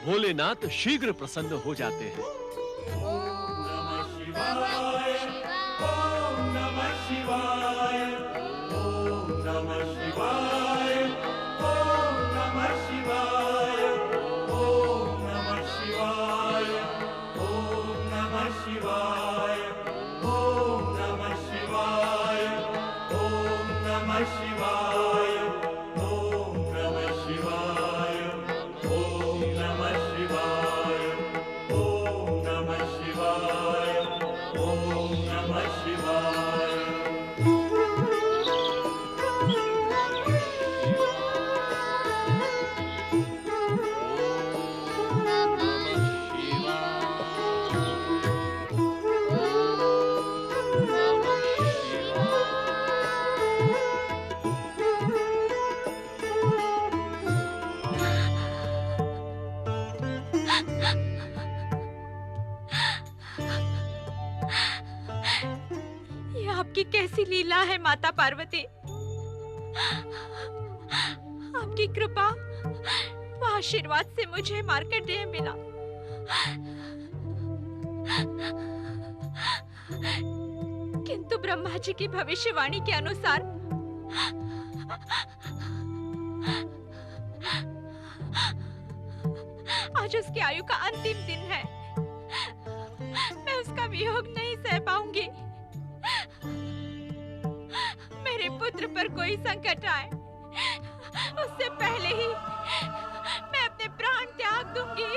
भोलेनाथ शीघ्र प्रसन्न हो जाते हैं। ओम नमः शिवाय। ओम नमः शिवाय। ओम नमः शिवाय। ओम नमः शिवाय। ओम नमः शिवाय। ओम नमः शिवाय। ओम नमः शिवाय। ओम नमः शिवाय। ओम नमः शिवाय। ओम नमः शिवाय। ओम नमः शिवाय। ओम नमः शिवाय। ये आपकी कैसी लीला है माता पार्वती। आपकी कृपा व आशीर्वाद से मुझे मार्कंडेय मिला। किंतु ब्रह्मा जी की भविष्यवाणी के अनुसार आज उसकी आयु का अंतिम दिन है। मैं उसका वियोग नहीं सह पाऊंगी। मेरे पुत्र पर कोई संकट आए उससे पहले ही मैं अपने प्राण त्याग दूंगी।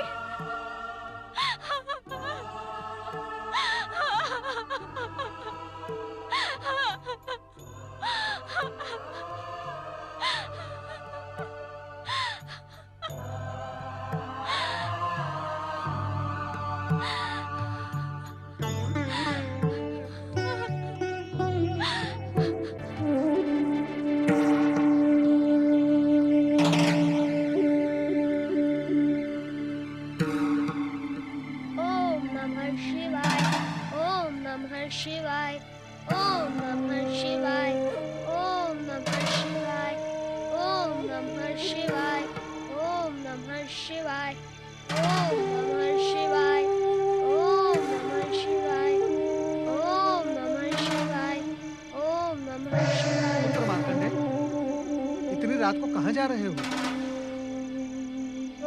रात को कहाँ जा रहे हो?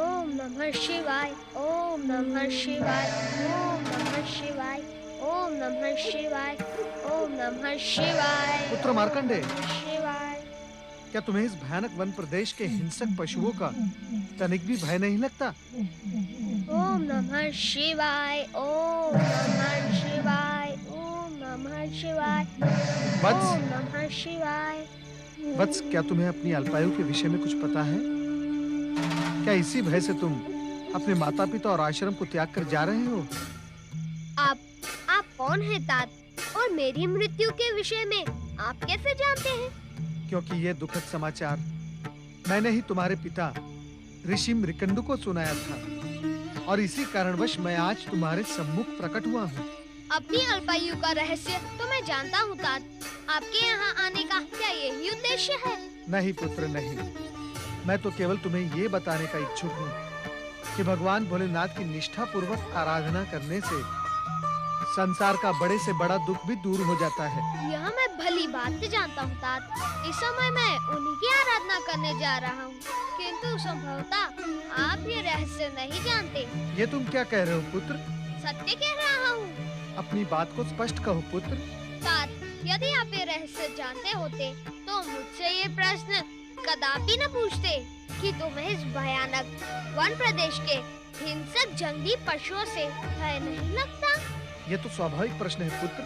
ओम नमः शिवाय, ओम नमः शिवाय, ओम नमः शिवाय, ओम नमः शिवाय, ओम नमः शिवाय। पुत्र मार्कंडेय, शिवाय। क्या तुम्हें इस भयानक वन प्रदेश के हिंसक पशुओं का तनिक भी भय नहीं लगता? ओम नमः शिवाय, ओम नमः शिवाय, ओम नमः शिवाय, वत्स, ओम नमः शिवाय। वत्स, क्या तुम्हें अपनी अल्पायु के विषय में कुछ पता है? क्या इसी भय से तुम अपने माता पिता और आश्रम को त्याग कर जा रहे हो? आप कौन हैं तात? और मेरी मृत्यु के विषय में आप कैसे जानते हैं? क्योंकि ये दुखद समाचार मैंने ही तुम्हारे पिता ऋषि मृकंडु को सुनाया था और इसी कारणवश मैं आज तुम्हारे सम्मुख प्रकट हुआ हूँ। अपनी अल्पायु का रहस्य तो मैं जानता हूँ तात। आपके यहाँ आने का क्या यही उद्देश्य है? नहीं पुत्र, नहीं। मैं तो केवल तुम्हें ये बताने का इच्छुक हूँ कि भगवान भोलेनाथ की निष्ठा पूर्वक आराधना करने से संसार का बड़े से बड़ा दुख भी दूर हो जाता है। यह मैं भली बात से जानता हूँ तात। इस समय मैं उन्हीं की आराधना करने जा रहा हूँ, किंतु संभवतः आप ये रहस्य नहीं जानते। ये तुम क्या कह रहे हो पुत्र? सत्य कह रहा हूँ। अपनी बात को स्पष्ट कहो पुत्र। तात, यदि आप ये रहस्य जानते होते तो मुझसे ये प्रश्न कदापि न पूछते कि तुम्हें इस भयानक वन प्रदेश के हिंसक जंगली पशुओं से भय नहीं लगता? ये तो स्वाभाविक प्रश्न है पुत्र।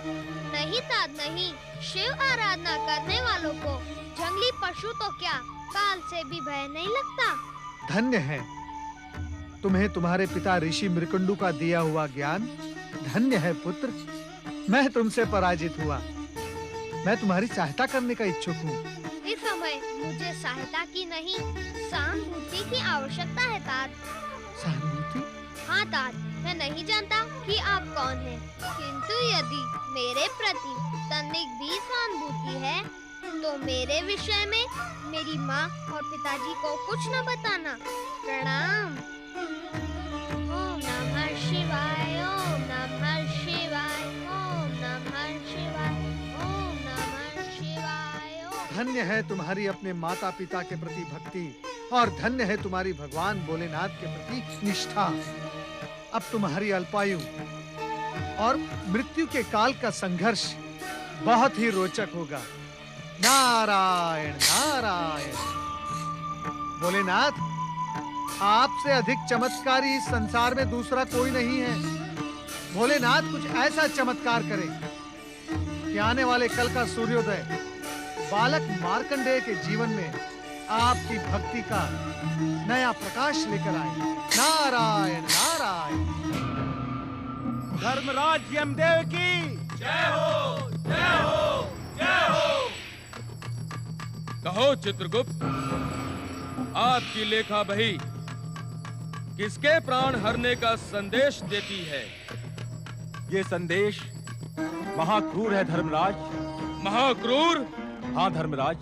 नहीं तात, नहीं। शिव आराधना करने वालों को जंगली पशु तो क्या, काल से भी भय नहीं लगता। धन्य है तुम्हें तुम्हारे पिता ऋषि मृकंडु का दिया हुआ ज्ञान। धन्य है पुत्र, मैं तुमसे पराजित हुआ। मैं तुम्हारी सहायता करने का इच्छुक हूँ। इस समय मुझे सहायता की नहीं, सहानुभूति की आवश्यकता है तात। सहानुभूति? हाँ तात, मैं नहीं जानता कि आप कौन हैं, किंतु यदि मेरे प्रति तनिक भी सहानुभूति है तो मेरे विषय में मेरी माँ और पिताजी को कुछ न बताना। प्रणाम। ओम नमः शिवाय, ओम नमः शिवाय, ओम नमः शिवाय, ओम नमः शिवाय। धन्य है तुम्हारी अपने माता पिता के प्रति भक्ति और धन्य है तुम्हारी भगवान भोलेनाथ के प्रति निष्ठा। अब तुम्हारी अल्पायु और मृत्यु के काल का संघर्ष बहुत ही रोचक होगा। नारायण नारायण। भोलेनाथ, आपसे अधिक चमत्कारी इस संसार में दूसरा कोई नहीं है। भोलेनाथ कुछ ऐसा चमत्कार करें कि आने वाले कल का सूर्योदय बालक मार्कंडेय के जीवन में आपकी भक्ति का नया प्रकाश लेकर आए। नारायण नारायण। धर्मराज यमदेव की जय हो, जय हो, जय हो। कहो चित्रगुप्त, आपकी लेखा बही किसके प्राण हरने का संदेश देती है? ये संदेश महाक्रूर है धर्मराज। महाक्रूर? हाँ धर्मराज।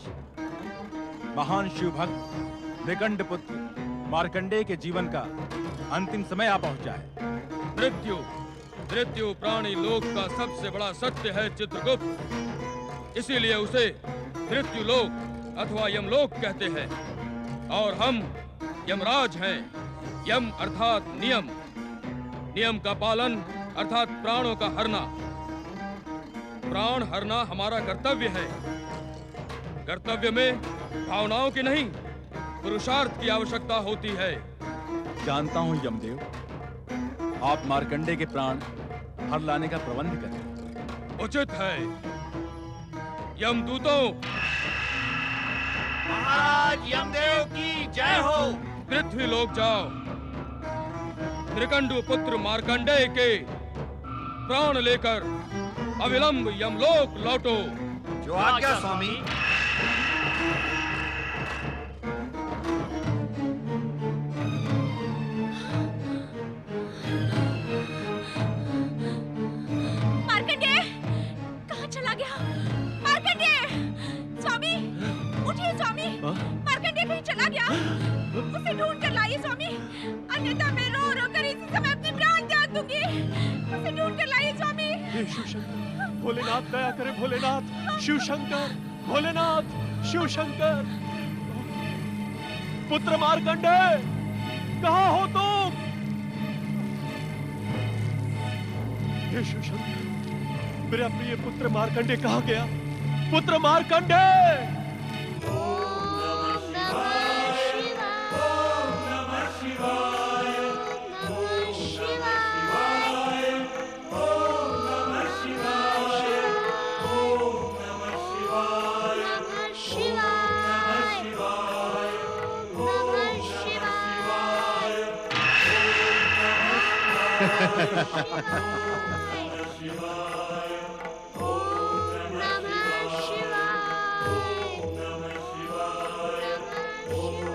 महान शिव भक्त मृकंड पुत्र मार्कंडेय के जीवन का अंतिम समय आ पहुंचा है। मृत्यु प्राणी लोक का सबसे बड़ा सत्य है चित्रगुप्त। इसीलिए उसे मृत्यु लोक अथवा यमलोक कहते हैं। और हम यमराज हैं। यम अर्थात नियम, नियम का पालन अर्थात प्राणों का हरना। प्राण हरना हमारा कर्तव्य है। कर्तव्य में भावनाओं की नहीं, पुरुषार्थ की आवश्यकता होती है। जानता हूँ यमदेव, आप मार्कंडेय के प्राण हर लाने का प्रबंध करें। उचित है। यमदूतों, महाराज यमदेव की जय हो। पृथ्वी लोक जाओ, त्रिकंडु पुत्र मार्कंडेय के प्राण लेकर अविलंब यमलोक लौटो। जो आज्ञा स्वामी। मार्कंडेय कहाँ चला गया? मार्कंडेय, स्वामी उठिए स्वामी। मार्कंडेय कहीं चला गया? उसे ढूंढ कर लाइए स्वामी, अन्यथा मैं रो रो कर इसी समय अपने प्राण त्याग दूंगी। उसे ढूंढ कर लाइए स्वामी। शिव शंकर, भोलेनाथ दया करे। भोलेनाथ, शिव शंकर, भोलेनाथ, शिव शंकर। पुत्र मार्कंडे, कहाँ हो तुम? हे शिवशंकर, मेरा प्रिय पुत्र मार्कंडे कहाँ गया? पुत्र मार्कंडे!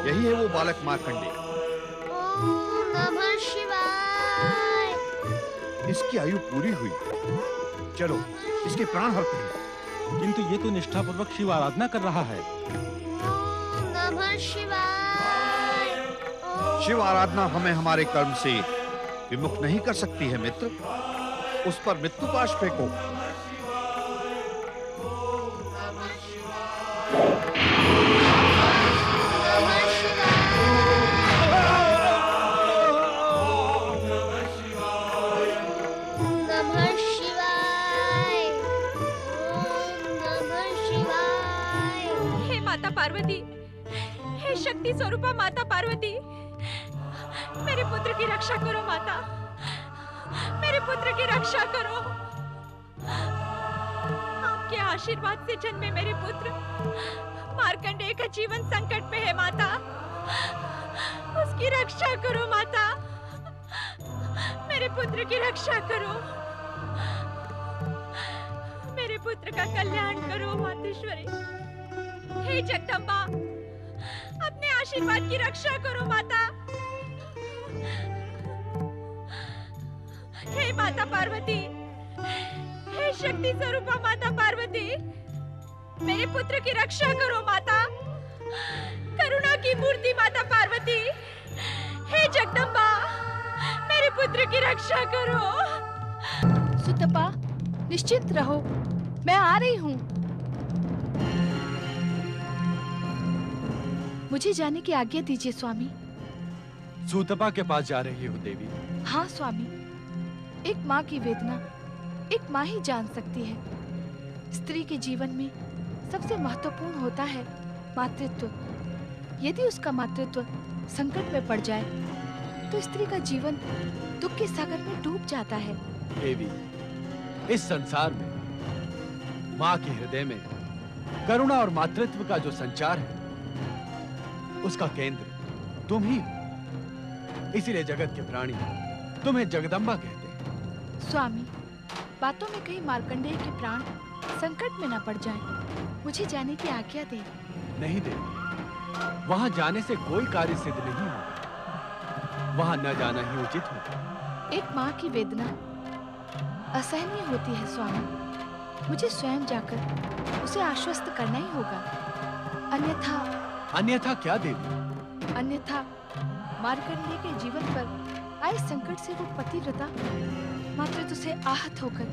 यही है वो बालक मार्कंडे। ओम नमः शिवाय। इसकी आयु पूरी हुई, चलो इसके प्राण हरते हैं। किंतु ये तो निष्ठापूर्वक शिव आराधना कर रहा है। ओम नमः शिवाय। शिव आराधना हमें हमारे कर्म से विमुख नहीं कर सकती है मित्र। उस पर मृत्युपाश फेंको। पार्वती, हे शक्ति स्वरूपा माता पार्वती, मेरे पुत्र की रक्षा करो माता, मेरे पुत्र की रक्षा करो। आपके आशीर्वाद से जन्मे मेरे पुत्र मार्कंडेय का जीवन संकट में है माता, उसकी रक्षा करो माता, मेरे पुत्र की रक्षा करो, मेरे पुत्र का कल्याण करो मातेश्वरी। हे जगदम्बा, अपने आशीर्वाद की रक्षा करो माता। हे माता पार्वती, हे शक्ति स्वरूपा माता पार्वती, मेरे पुत्र की रक्षा करो माता, करुणा की मूर्ति माता पार्वती। हे जगदम्बा, मेरे पुत्र की रक्षा करो। सुतपा, निश्चिंत रहो, मैं आ रही हूँ। मुझे जाने की आज्ञा दीजिए स्वामी। सूतपा के पास जा रही हो देवी? हाँ स्वामी, एक माँ की वेदना एक माँ ही जान सकती है। स्त्री के जीवन में सबसे महत्वपूर्ण होता है मातृत्व। यदि उसका मातृत्व संकट में पड़ जाए तो स्त्री का जीवन दुख के सागर में डूब जाता है। देवी, इस संसार में माँ के हृदय में करुणा और मातृत्व का जो संचार है उसका केंद्र तुम ही हो। इसीलिए जगत के प्राणी तुम्हें जगदम्बा कहते हैं। स्वामी, बातों में कहीं मार्कंडेय के प्राण संकट में न पड़ जाएं। मुझे जाने की आज्ञा दें। नहीं देवी, वहां जाने से कोई कार्य सिद्ध नहीं होगा। वहां न जाना ही उचित होगा। एक माँ की वेदना असहनीय होती है स्वामी। मुझे स्वयं जाकर उसे आश्वस्त करना ही होगा। अन्यथा क्या देवी? अन्यथा मार्कंडेय के जीवन पर आए संकट से वो पतिव्रता मातृत्व से आहत होकर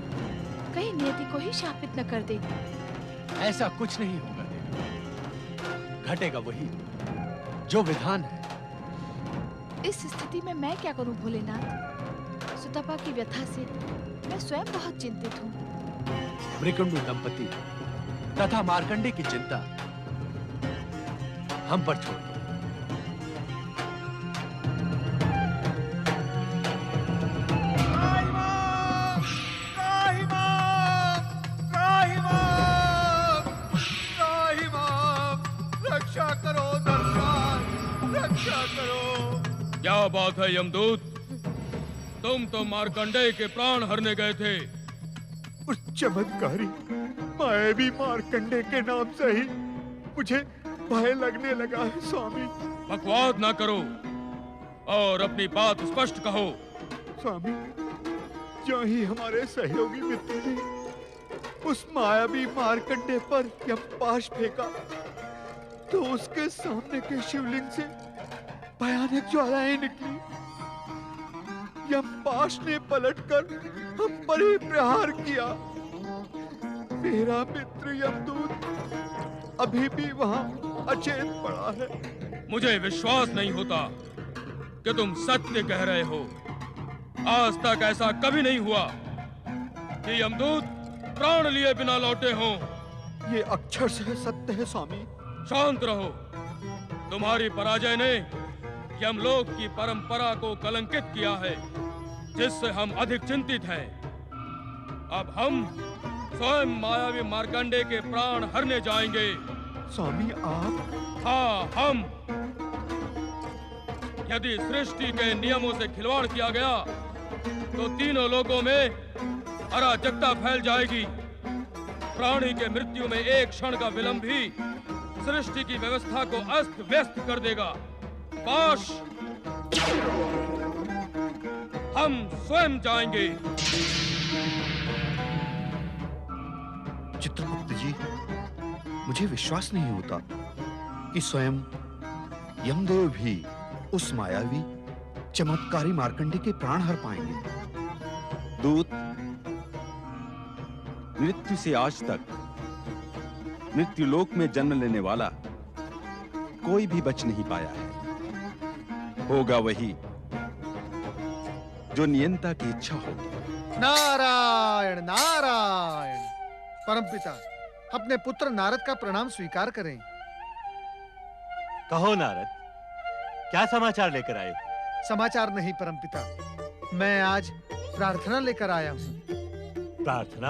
कहीं नियति को ही शापित न कर दे। ऐसा कुछ नहीं होगा देवी, घटेगा वही जो विधान है। इस स्थिति में मैं क्या करूं भोलेनाथ? सुतपा की व्यथा से मैं स्वयं बहुत चिंतित हूँ। मृकुंडु दंपति तथा मार्कंडेय की चिंता हम पर छोड़ दो। रक्षा करो दर्शन, रक्षा करो। क्या बात है यमदूत, तुम तो मार्कंडेय के प्राण हरने गए थे। उस चमत्कारी मायावी मार्कंडेय के नाम से ही मुझे भय लगने लगा है स्वामी। बकवाद ना करो और अपनी बात स्पष्ट कहो। स्वामी, जो ही हमारे सहयोगी मित्र ने उस मायावी मार्कंडेय पर यमपाश फेंका तो उसके सामने के शिवलिंग से भयानक ज्वालाएं निकली। यमपाश ने पलटकर हम पर ही प्रहार किया। मेरा मित्र यमदूत अभी भी वहां अचेत पड़ा है। मुझे विश्वास नहीं होता कि तुम सत्य कह रहे हो। आज तक ऐसा कभी नहीं हुआ कि यमदूत प्राण लिए बिना लौटे हों। ये अक्षर से सत्य है स्वामी। शांत रहो। तुम्हारी पराजय ने यमलोक की परंपरा को कलंकित किया है, जिससे हम अधिक चिंतित हैं। अब हम स्वयं मायावी मार्कंडे के प्राण हरने जाएंगे। स्वामी आप? हाँ, हम। यदि सृष्टि के नियमों से खिलवाड़ किया गया तो तीनों लोकों में अराजकता फैल जाएगी। प्राणी के मृत्यु में एक क्षण का विलंब भी सृष्टि की व्यवस्था को अस्त व्यस्त कर देगा। पाश, हम स्वयं जाएंगे। चित्रगुप्त जी, मुझे विश्वास नहीं होता कि स्वयं यमदेव भी उस मायावी चमत्कारी मार्कंडे के प्राण हर पाएंगे। दूत, मृत्यु से आज तक मृत्युलोक में जन्म लेने वाला कोई भी बच नहीं पाया है। होगा वही जो नियंता की इच्छा होगी। नारायण नारायण। परमपिता, अपने पुत्र नारद का प्रणाम स्वीकार करें। कहो नारद, क्या समाचार लेकर आए? समाचार नहीं परमपिता, मैं आज प्रार्थना लेकर आया हूँ। प्रार्थना?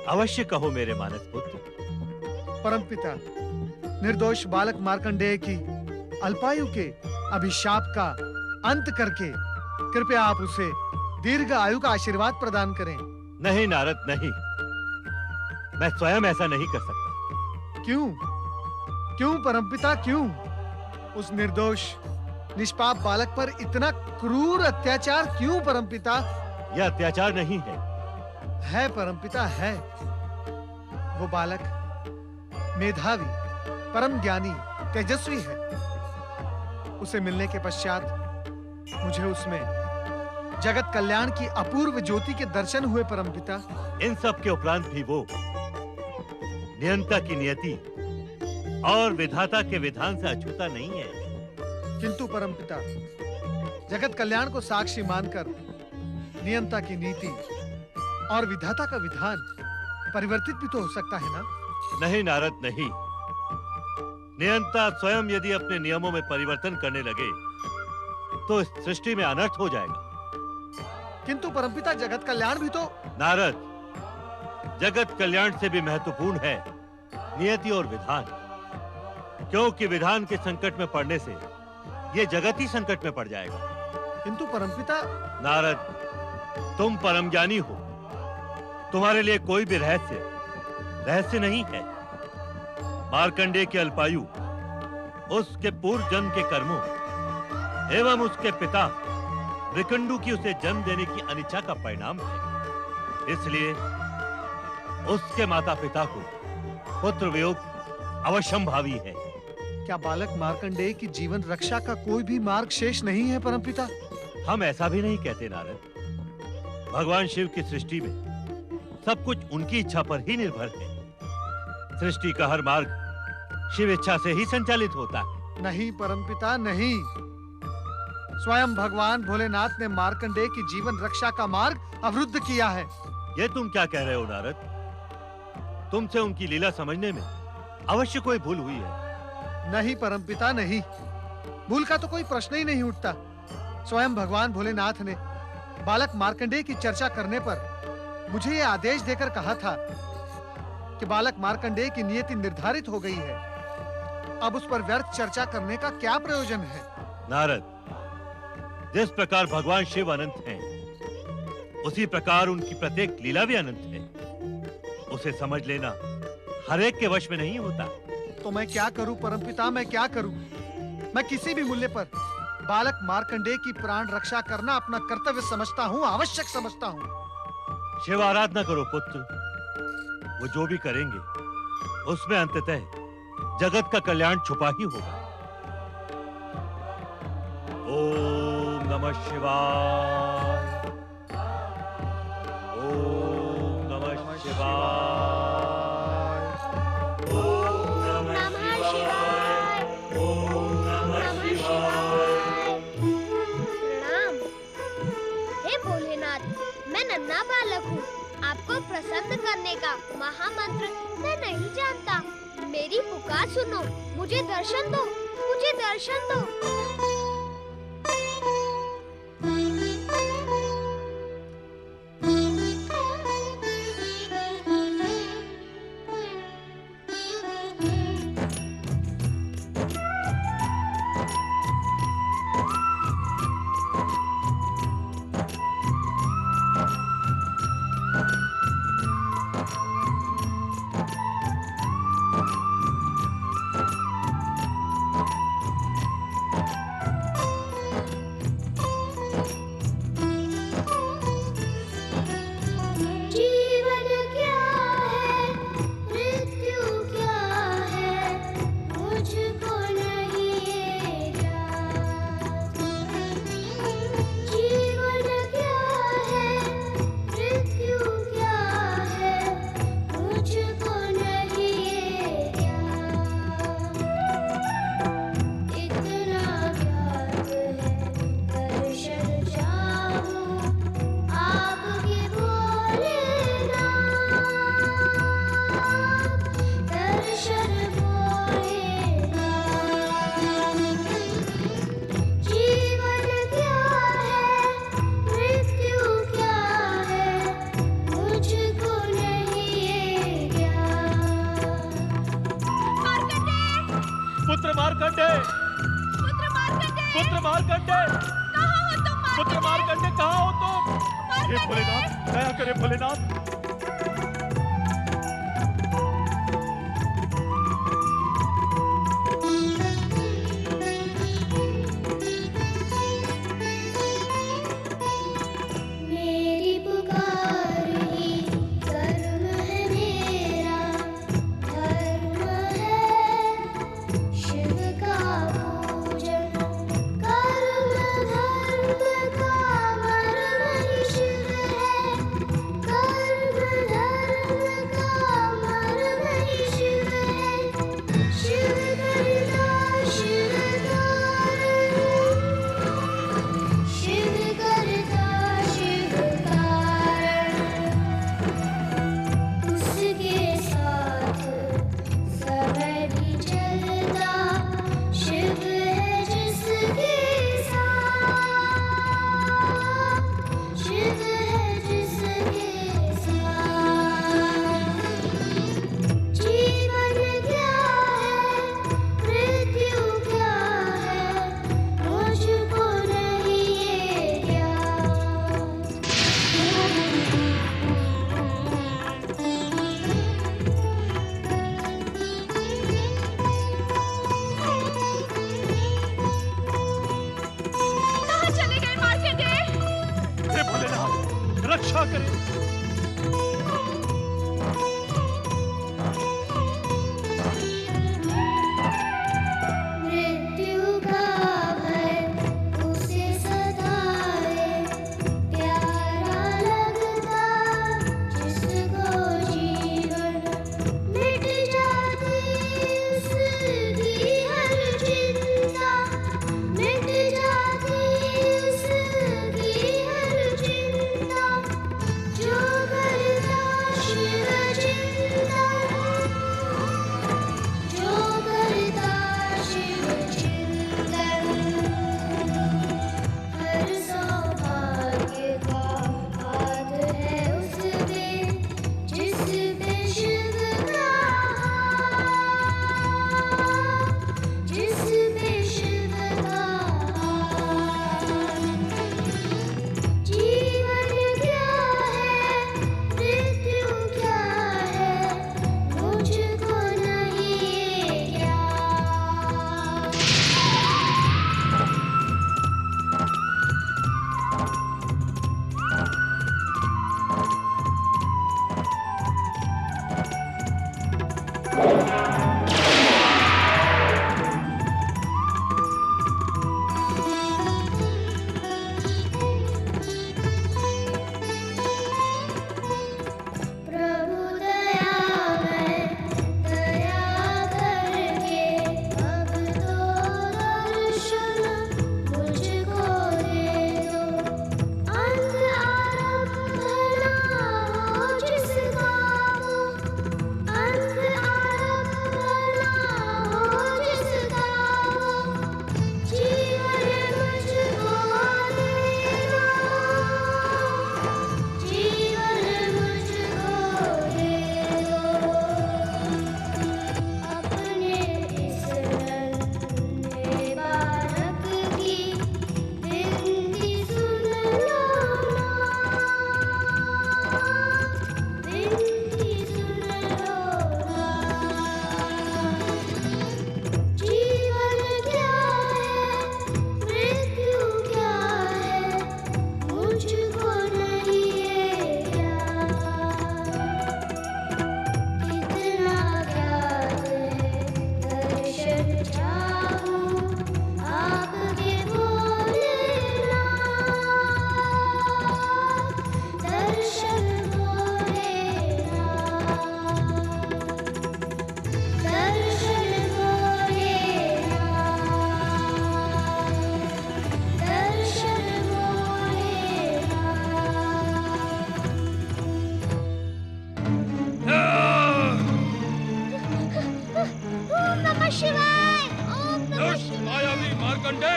अवश्य कहो मेरे मानस पुत्र। परमपिता, निर्दोष बालक मार्कंडेय की अल्पायु के अभिशाप का अंत करके कृपया आप उसे दीर्घ आयु का आशीर्वाद प्रदान करें। नहीं नारद, नहीं। मैं स्वयं ऐसा नहीं कर सकता। क्यों? क्यों परमपिता, क्यों? उस निर्दोष निष्पाप बालक पर इतना क्रूर अत्याचार क्यों परमपिता? यह अत्याचार नहीं है परमपिता, है। वो बालक मेधावी, परम ज्ञानी, तेजस्वी है। उसे मिलने के पश्चात मुझे उसमें जगत कल्याण की अपूर्व ज्योति के दर्शन हुए परमपिता। इन सब के उपरांत भी वो नियंता की नियति और विधाता के विधान से अछूता नहीं है। किंतु परमपिता, जगत कल्याण को साक्षी मानकर नियंता की नीति और विधाता का विधान परिवर्तित भी तो हो सकता है ना? नहीं नारद, नहीं। नियंता स्वयं यदि अपने नियमों में परिवर्तन करने लगे तो इस सृष्टि में अनर्थ हो जाएगा। किंतु परमपिता, जगत कल्याण भी तो। नारद, जगत कल्याण से भी महत्वपूर्ण है नियति और विधान, क्योंकि विधान के संकट में पड़ने से ये जगत ही संकट में पड़ जाएगा। किंतु परमपिता। नारद, तुम परम ज्ञानी हो, तुम्हारे लिए कोई भी रहस्य नहीं है। मार्कंडेय के अल्पायु उसके पूर्व जन्म के कर्मों एवं उसके पिता विकंडू की उसे जन्म देने की अनिच्छा का परिणाम है। इसलिए उसके माता पिता को पुत्र वियोग अवश्यंभावी है। क्या बालक मार्कंडेय की जीवन रक्षा का कोई भी मार्ग शेष नहीं है परमपिता? हम ऐसा भी नहीं कहते नारद। भगवान शिव की सृष्टि में सब कुछ उनकी इच्छा पर ही निर्भर है। सृष्टि का हर मार्ग शिव इच्छा से ही संचालित होता है। नहीं परमपिता, नहीं। स्वयं भगवान भोलेनाथ ने मार्कंडेय की जीवन रक्षा का मार्ग अवरुद्ध किया है। ये तुम क्या कह रहे हो नारद? तुमसे उनकी लीला समझने में अवश्य कोई भूल हुई है। नहीं परमपिता, नहीं। भूल का तो कोई प्रश्न ही नहीं उठता। स्वयं भगवान भोलेनाथ ने बालक मार्कंडेय की चर्चा करने पर मुझे यह आदेश देकर कहा था कि बालक मार्कंडेय की नियति निर्धारित हो गई है। अब उस पर व्यर्थ चर्चा करने का क्या प्रयोजन है? नारद, जिस प्रकार भगवान शिव अनंत हैं, उसी प्रकार उनकी प्रत्येक लीला भी अनंत है। उसे समझ लेना हर एक के वश में नहीं होता। तो मैं क्या करूं परमपिता, मैं क्या करूं? मैं किसी भी मूल्य पर बालक मार्कंडेय की प्राण रक्षा करना अपना कर्तव्य समझता हूं, आवश्यक समझता हूं। शिव आराधना करो पुत्र। वो जो भी करेंगे उसमें अंततः जगत का कल्याण छुपा ही होगा। ओम नमः शिवाय। ओम नमः शिवाय। ओम नमः शिवाय। बात सुनो, मुझे दर्शन दो, मुझे दर्शन दो। कर्म नमः शिवाय। ओम नमः दुष्ट मायावी मार्कंडे,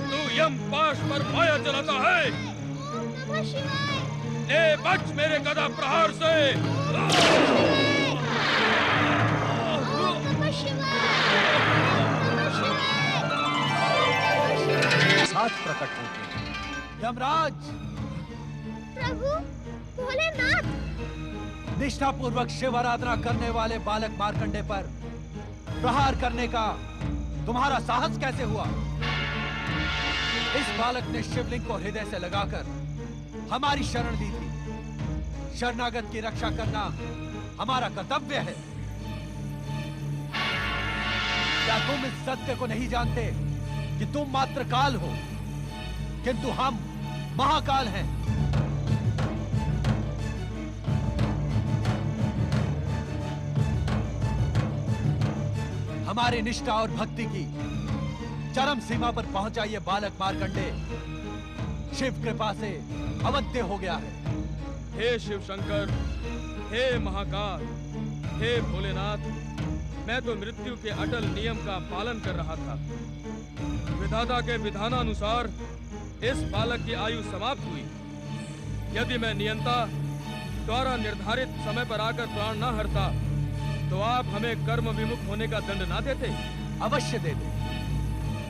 तू यम पाश पर माया चलाता है। नमः शिवाय। ले बच मेरे गदा प्रहार से। नमः शिवाय। साथ प्रकट होते यमराज। प्रभु भोलेनाथ। निष्ठा पूर्वक शिव आराधना करने वाले बालक मार्कंडे पर प्रहार करने का तुम्हारा साहस कैसे हुआ? इस बालक ने शिवलिंग को हृदय से लगाकर हमारी शरण ली थी। शरणागत की रक्षा करना हमारा कर्तव्य है। क्या तुम इस सत्य को नहीं जानते कि तुम मात्र काल हो, किंतु हम महाकाल हैं? हमारी निष्ठा और भक्ति की चरम सीमा पर पहुंचा ये बालक मार्कंडे शिव कृपा से अवध्य हो गया है। हे शिव शंकर, हे महाकाल, हे भोलेनाथ, मैं तो मृत्यु के अटल नियम का पालन कर रहा था। विधाता के विधानानुसार इस बालक की आयु समाप्त हुई। यदि मैं नियंता द्वारा निर्धारित समय पर आकर प्राण न हरता तो आप हमें कर्म विमुख होने का दंड ना देते? अवश्य देते,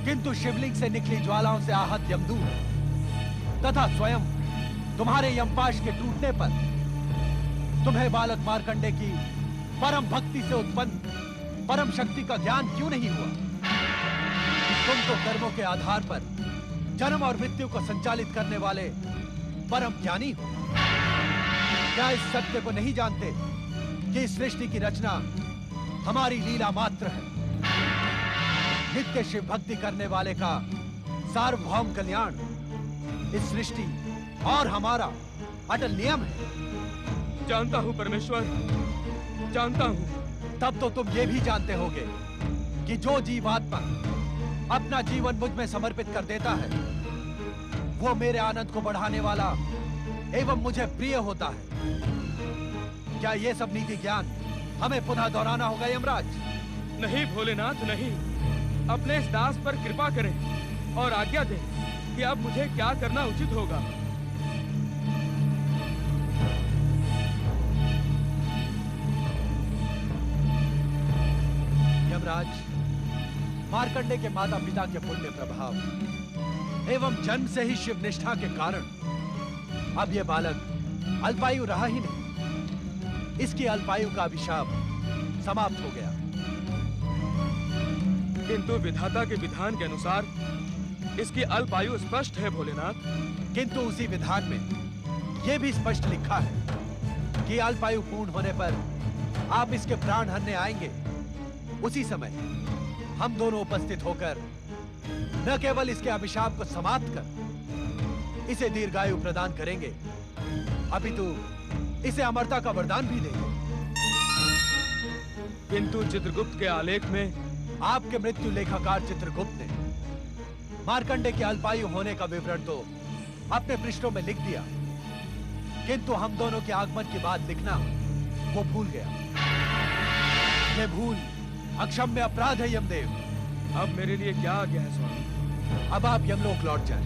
किंतु शिवलिंग से निकली ज्वालाओं से आहत यमदूत तथा स्वयं तुम्हारे यमपाश के टूटने पर तुम्हें बालक मार्कंडे की परम भक्ति से उत्पन्न परम शक्ति का ज्ञान क्यों नहीं हुआ? तुम तो कर्मों के आधार पर जन्म और मृत्यु को संचालित करने वाले परम ज्ञानी हो। क्या इस सत्य को नहीं जानते कि इस सृष्टि की रचना हमारी लीला मात्र है? नित्य शिव भक्ति करने वाले का सार्वभौम कल्याण इस सृष्टि और हमारा अटल नियम है। जानता हूँ परमेश्वर, जानता हूँ। तब तो तुम ये भी जानते होगे कि जो जीवात्मा अपना जीवन मुझ में समर्पित कर देता है वो मेरे आनंद को बढ़ाने वाला एवं मुझे प्रिय होता है। क्या ये सब नीति ज्ञान हमें पुनः दोहराना होगा यमराज? नहीं भोलेनाथ, नहीं। अपने इस दास पर कृपा करें और आज्ञा दें कि अब मुझे क्या करना उचित होगा। यमराज, मार्कंडे के माता पिता के पुण्य प्रभाव एवं जन्म से ही शिव निष्ठा के कारण अब यह बालक अल्पायु रहा ही नहीं। इसकी अल्पायु का अभिशाप समाप्त हो गया। किंतु विधाता के विधान के अनुसार इसकी अल्पायु स्पष्ट है भोलेनाथ। किंतु उसी विधान में यह भी स्पष्ट लिखा है कि अल्पायु पूर्ण होने पर आप इसके प्राण हरने आएंगे। उसी समय हम दोनों उपस्थित होकर न केवल इसके अभिशाप को समाप्त कर इसे दीर्घायु प्रदान करेंगे, अपितु इसे अमरता का वरदान भी देंगे। किंतु चित्रगुप्त के आलेख में आपके मृत्यु लेखाकार चित्रगुप्त ने मार्कंडे के अल्पायु होने का विवरण तो अपने पृष्ठों में लिख दिया, किंतु हम दोनों के आगमन की बात लिखना वो भूल गया। ये भूल अक्षम्य अपराध है यमदेव। अब मेरे लिए क्या आज्ञा है स्वामी? अब आप यमलोक लौट जाएं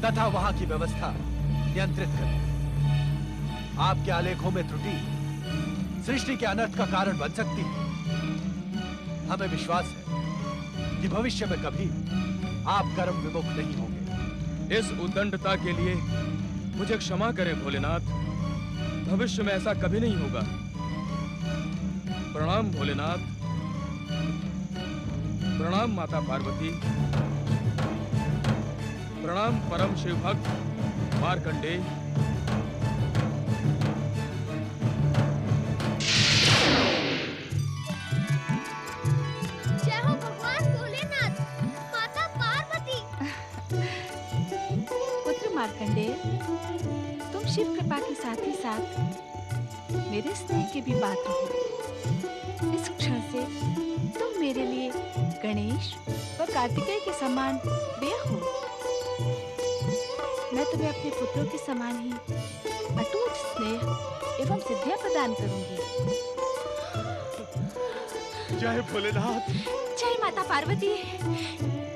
तथा वहां की व्यवस्था नियंत्रित करें। आपके आलेखों में त्रुटि सृष्टि के अनर्थ का कारण बन सकती है। हमें विश्वास है कि भविष्य में कभी आप कर्म विमुख नहीं होंगे। इस उद्दंडता के लिए मुझे क्षमा करें भोलेनाथ। भविष्य में ऐसा कभी नहीं होगा। प्रणाम भोलेनाथ। प्रणाम माता पार्वती। प्रणाम परम शिव भक्त मार्कंडे। जय हो भगवान भोलेनाथ, माता पार्वती। पुत्र मार्कंडे, तुम शिव कृपा के साथ ही साथ मेरे स्नेह के भी पात्र हो। इस क्षण से तुम मेरे लिए गणेश और कार्तिकेय के समान प्रिय हो। मैं तुम्हें अपने पुत्रों के समान ही अटूट स्नेह एवं सिद्धियां प्रदान करूंगी। जय भोलेनाथ। जय माता पार्वती,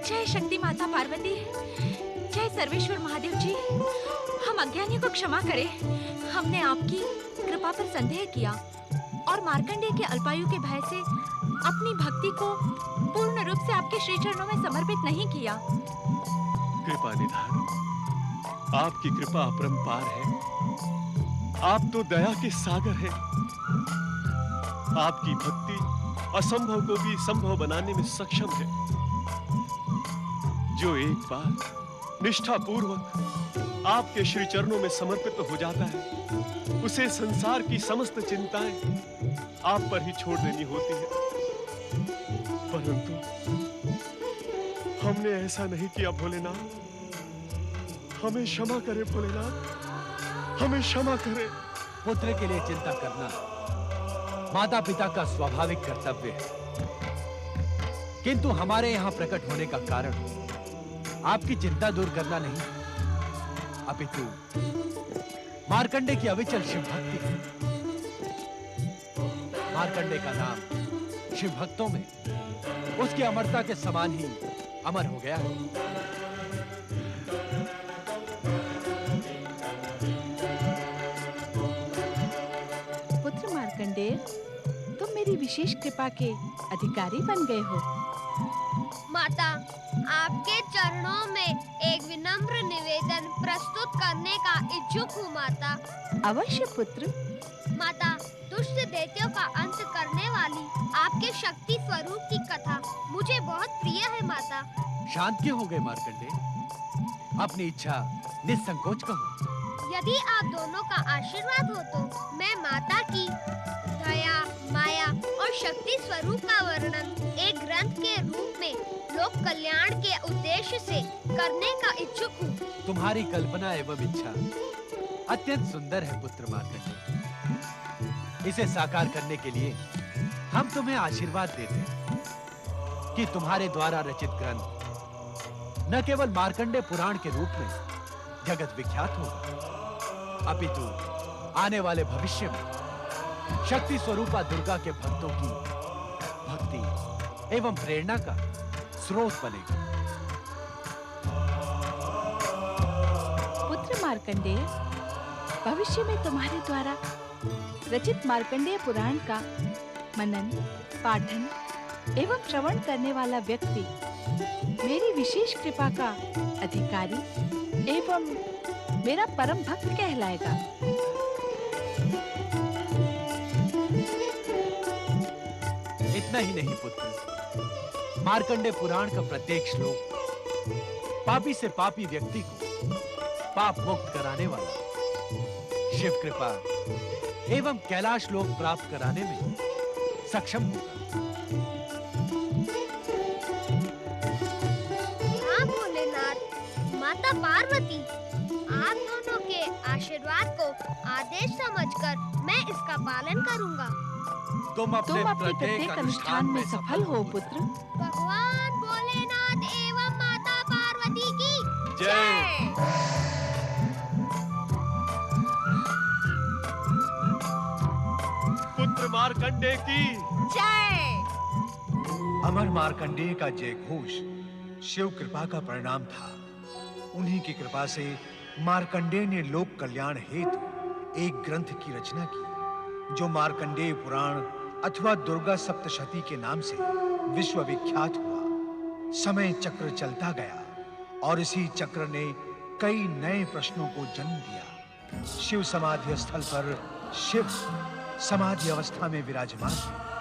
जय शक्ति माता पार्वती, जय सर्वेश्वर महादेव जी। हम अज्ञानियों को क्षमा करें। हमने आपकी कृपा पर संदेह किया और मार्कंडेय के अल्पायु के भय से अपनी भक्ति को पूर्ण रूप से आपके श्री चरणों में समर्पित नहीं किया। कृपा निधान, आपकी कृपा अपरंपार है। आप तो दया के सागर हैं। आपकी भक्ति असंभव को भी संभव बनाने में सक्षम है। जो एक बार निष्ठा पूर्वक आपके श्री चरणों में समर्पित हो जाता है, उसे संसार की समस्त चिंताएं आप पर ही छोड़ देनी होती है। परंतु हमने ऐसा नहीं किया भोलेनाथ। हमें क्षमा करे भोलेनाथ, हमें क्षमा करे। पुत्र के लिए चिंता करना माता पिता का स्वाभाविक कर्तव्य है, किंतु हमारे यहाँ प्रकट होने का कारण आपकी चिंता दूर करना नहीं, अपितु मार्कंडेय की अविचल शिव भक्ति है। मार्कंडेय का नाम शिव भक्तों में उसकी अमरता के समान ही अमर हो गया है। पुत्र मार्कंडेय, तुम मेरी विशेष कृपा के अधिकारी बन गए हो। माता, आपके चरणों में एक विनम्र निवेदन प्रस्तुत करने का इच्छुक हूँ माता। अवश्य पुत्र। माता, दुष्ट दैत्यों का अंत करने वाली आपके शक्ति स्वरूप की कथा मुझे बहुत प्रिय है माता। शांत क्यों हो गए मार्कंडेय? अपनी इच्छा निसंकोच कहो। यदि आप दोनों का आशीर्वाद हो तो मैं माता की दया, माया और शक्ति स्वरूप का वर्णन एक ग्रंथ के रूप में लोक कल्याण के उद्देश्य से करने का इच्छुक हूँ। तुम्हारी कल्पना एवं इच्छा अत्यंत सुंदर है पुत्र मार्कंडेय। इसे साकार करने के लिए हम तुम्हें आशीर्वाद देते हैं कि तुम्हारे द्वारा रचित ग्रंथ न केवल मार्कंडेय पुराण के रूप में जगत विख्यात होगा, अपितु आने वाले भविष्य में शक्ति स्वरूपा दुर्गा के भक्तों की भक्ति एवं प्रेरणा का स्रोत बनेगा। पुत्र मार्कंडेय, भविष्य में तुम्हारे द्वारा रचित मार्कंडेय पुराण का मनन, पाठन एवं श्रवण करने वाला व्यक्ति मेरी विशेष कृपा का अधिकारी एवं मेरा परम भक्त कहलाएगा। इतना ही नहीं पुत्र, मार्कंडेय पुराण का प्रत्येक श्लोक पापी से पापी व्यक्ति को पाप मुक्त कराने वाला, शिव कृपा एवं कैलाश लोक प्राप्त कराने में सक्षम होगा। हाँ भोलेनाथ, माता पार्वती, आप दोनों के आशीर्वाद को आदेश समझकर मैं इसका पालन करूंगा। तुम अपने प्रत्येक अनुष्ठान में सफल हो पुत्र। भगवान भोलेनाथ एवं माता पार्वती की जय। पुत्र मार्कंडेय की जय। अमर मार्कंडेय का जय घोष शिव कृपा का परिणाम था। उन्हीं की कृपा से मार्कंडेय ने लोक कल्याण हेतु एक ग्रंथ की रचना की, जो मार्कंडेय पुराण अथवा दुर्गा सप्तशती के नाम से विश्वविख्यात हुआ। समय चक्र चलता गया और इसी चक्र ने कई नए प्रश्नों को जन्म दिया। शिव समाधि स्थल पर शिव समाधि अवस्था में विराजमान है।